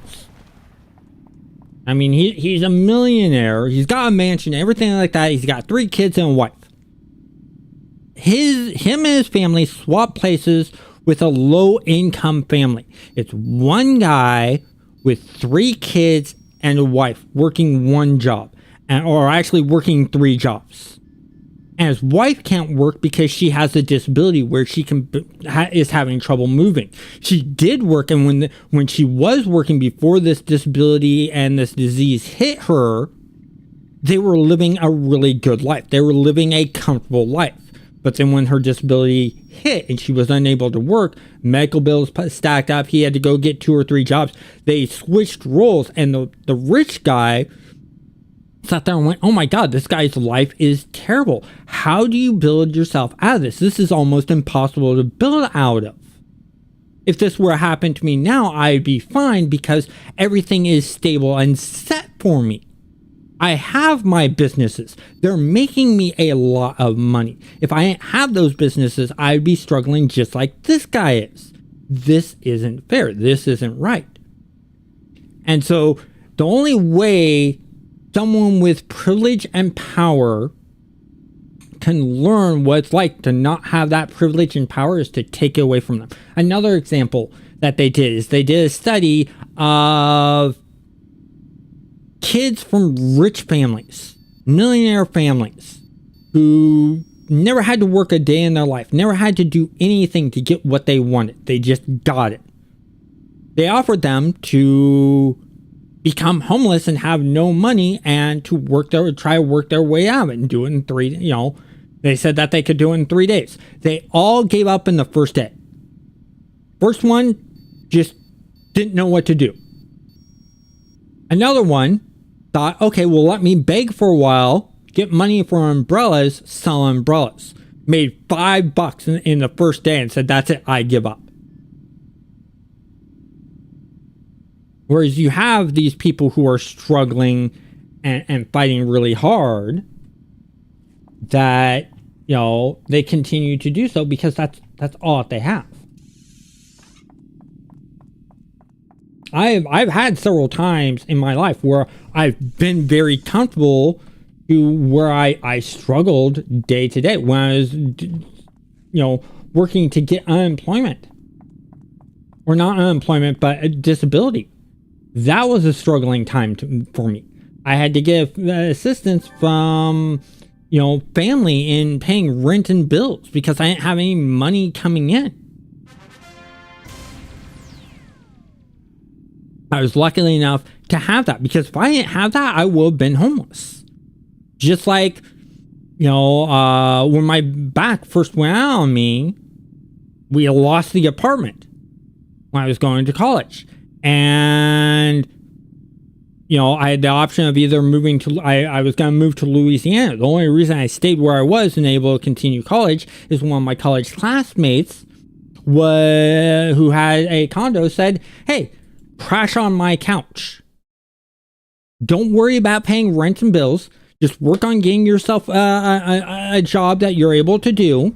I mean, he's a millionaire. He's got a mansion, everything like that. He's got 3 kids and a wife. Him and his family swap places with a low-income family. It's one guy with 3 kids and a wife working one job, or actually working 3 jobs. And his wife can't work because she has a disability where she is having trouble moving. She did work, and when she was working before this disability and this disease hit her, they were living a really good life. They were living a comfortable life. But then when her disability hit and she was unable to work, medical bills stacked up, he had to go get 2 or 3 jobs. They switched roles, and the rich guy sat there and went, oh my God, this guy's life is terrible. How do you build yourself out of this? This is almost impossible to build out of. If this were to happen to me now, I'd be fine because everything is stable and set for me. I have my businesses. They're making me a lot of money. If I didn't have those businesses, I'd be struggling just like this guy is. This isn't fair. This isn't right. And so the only way someone with privilege and power can learn what it's like to not have that privilege and power is to take it away from them. Another example that they did is they did a study of kids from rich families, millionaire families, who never had to work a day in their life, never had to do anything to get what they wanted. They just got it. They offered them to become homeless and have no money and to try to work their way out and do it in 3, they said that they could do it in 3 days. They all gave up in the first day. First one just didn't know what to do. Another one thought, okay, well, let me beg for a while, get money for umbrellas, sell umbrellas. Made $5 in the first day and said, that's it, I give up. Whereas you have these people who are struggling and fighting really hard that, they continue to do so because that's all that they have. I've had several times in my life where I've been very comfortable to where I struggled day to day when I was, working to get unemployment. Or not unemployment, but a disability. That was a struggling time for me. I had to get assistance from, family in paying rent and bills because I didn't have any money coming in. I was lucky enough to have that because if I didn't have that, I would have been homeless. Just like when my back first went out on me, we lost the apartment when I was going to college. And, I had the option of either moving to, I was going to move to Louisiana. The only reason I stayed where I was and able to continue college is one of my college classmates who had a condo said, hey, crash on my couch. Don't worry about paying rent and bills. Just work on getting yourself a job that you're able to do.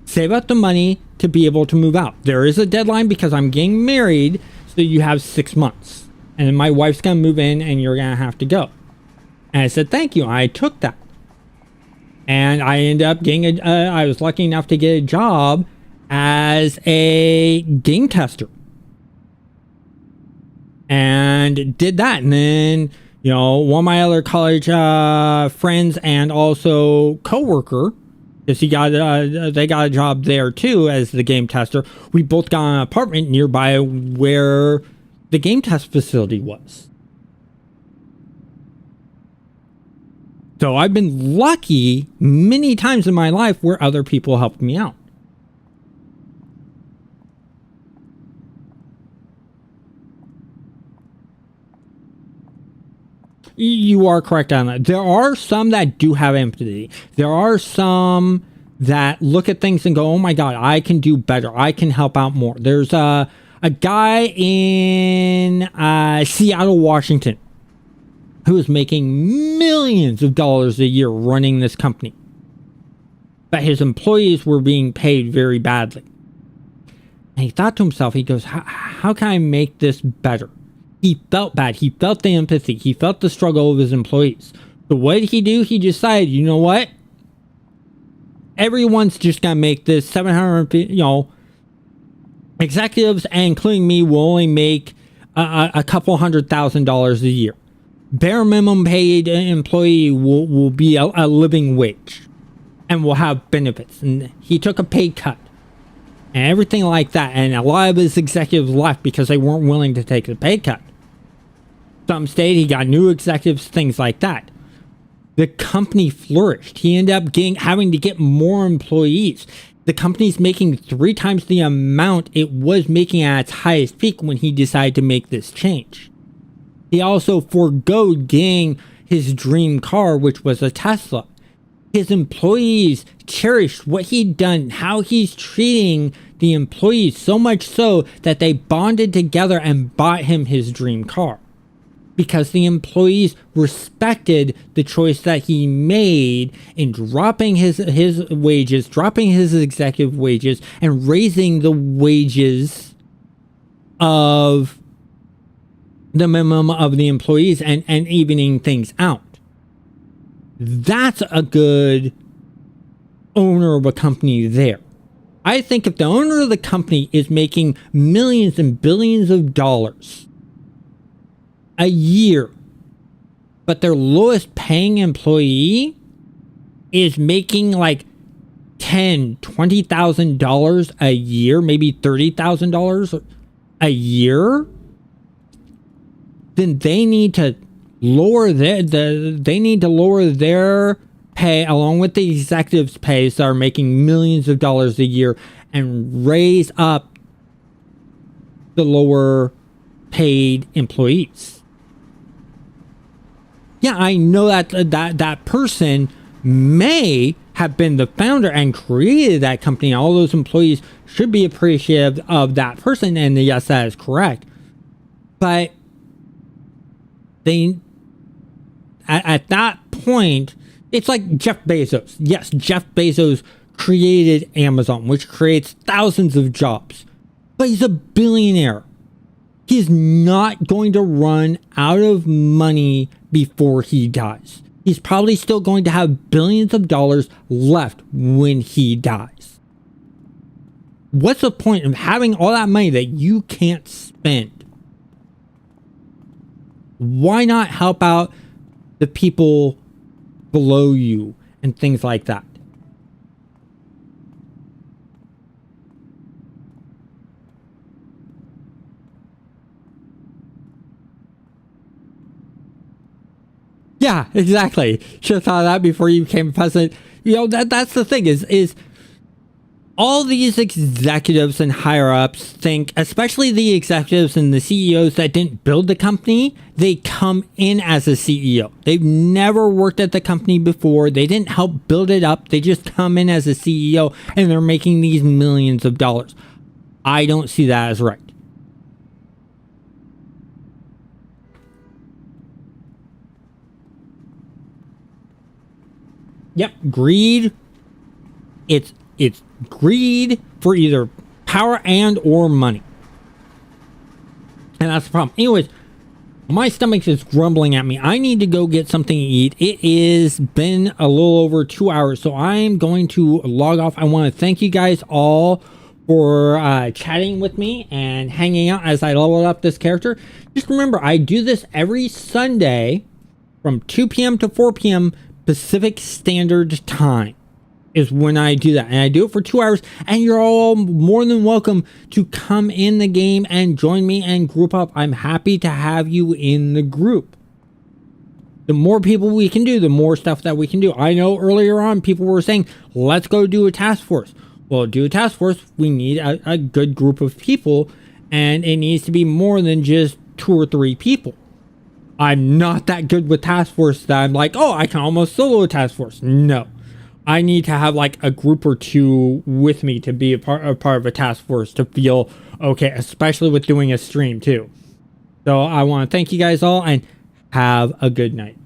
Save up the money to be able to move out. There is a deadline because I'm getting married, so you have 6 months. And then my wife's going to move in and you're going to have to go. And I said, thank you. I took that. And I ended up getting I was lucky enough to get a job as a game tester. And did that. And then, one of my other college friends and also coworker, because they got a job there too as the game tester. We both got an apartment nearby where the game test facility was. So I've been lucky many times in my life where other people helped me out. You are correct on that. There are some that do have empathy. There are some that look at things and go, oh my God, I can do better. I can help out more. There's a guy in Seattle, Washington, who is making millions of dollars a year running this company. But his employees were being paid very badly. And he thought to himself, he goes, how can I make this better? He felt bad. He felt the empathy. He felt the struggle of his employees. So what did he do? He decided, you know what? Everyone's just going to make this 750, executives, and including me, will only make a couple $100,000 a year. Bare minimum paid employee will be a living wage and will have benefits. And he took a pay cut and everything like that. And a lot of his executives left because they weren't willing to take the pay cut. Some stayed, he got new executives, things like that. The company flourished. He ended up having to get more employees. The company's making 3 times the amount it was making at its highest peak when he decided to make this change. He also forgoed getting his dream car, which was a Tesla. His employees cherished what he'd done, how he's treating the employees, so much so that they bonded together and bought him his dream car. Because the employees respected the choice that he made in dropping his wages, dropping his executive wages, and raising the wages of the minimum of the employees and evening things out. That's a good owner of a company there. I think if the owner of the company is making millions and billions of dollars a year, but their lowest paying employee is making like $20,000 a year, maybe $30,000 a year, then they need to lower their pay along with the executives' pay that are making millions of dollars a year and raise up the lower paid employees. Yeah, I know that person may have been the founder and created that company. All those employees should be appreciative of that person, and yes, that is correct. But at that point, it's like Jeff Bezos. Yes, Jeff Bezos created Amazon, which creates thousands of jobs. But he's a billionaire. He's not going to run out of money before he dies. He's probably still going to have billions of dollars left when he dies. What's the point of having all that money that you can't spend? Why not help out the people below you and things like that? Yeah, exactly. Should have thought of that before you became president. You know, that's the thing is all these executives and higher ups think, especially the executives and the CEOs that didn't build the company, they come in as a CEO. They've never worked at the company before. They didn't help build it up. They just come in as a CEO and they're making these millions of dollars. I don't see that as right. Yep, greed. It's greed for either power and or money. And that's the problem. Anyways, my stomach is grumbling at me. I need to go get something to eat. It is been a little over 2 hours, so I'm going to log off. I want to thank you guys all for chatting with me and hanging out as I level up this character. Just remember, I do this every Sunday from 2 p.m. to 4 p.m. Pacific Standard Time is when I do that, and I do it for 2 hours, and you're all more than welcome to come in the game and join me and group up. I'm happy to have you in the group. The more people we can do, the more stuff that we can do. I know earlier on people were saying, let's go do a task force. Well, do a task force, we need a good group of people, and it needs to be more than just 2 or 3 people. I'm not that good with task force that I'm like, oh, I can almost solo a task force. No. I need to have like a group or 2 with me to be a part of a task force to feel okay, especially with doing a stream too. So I want to thank you guys all and have a good night.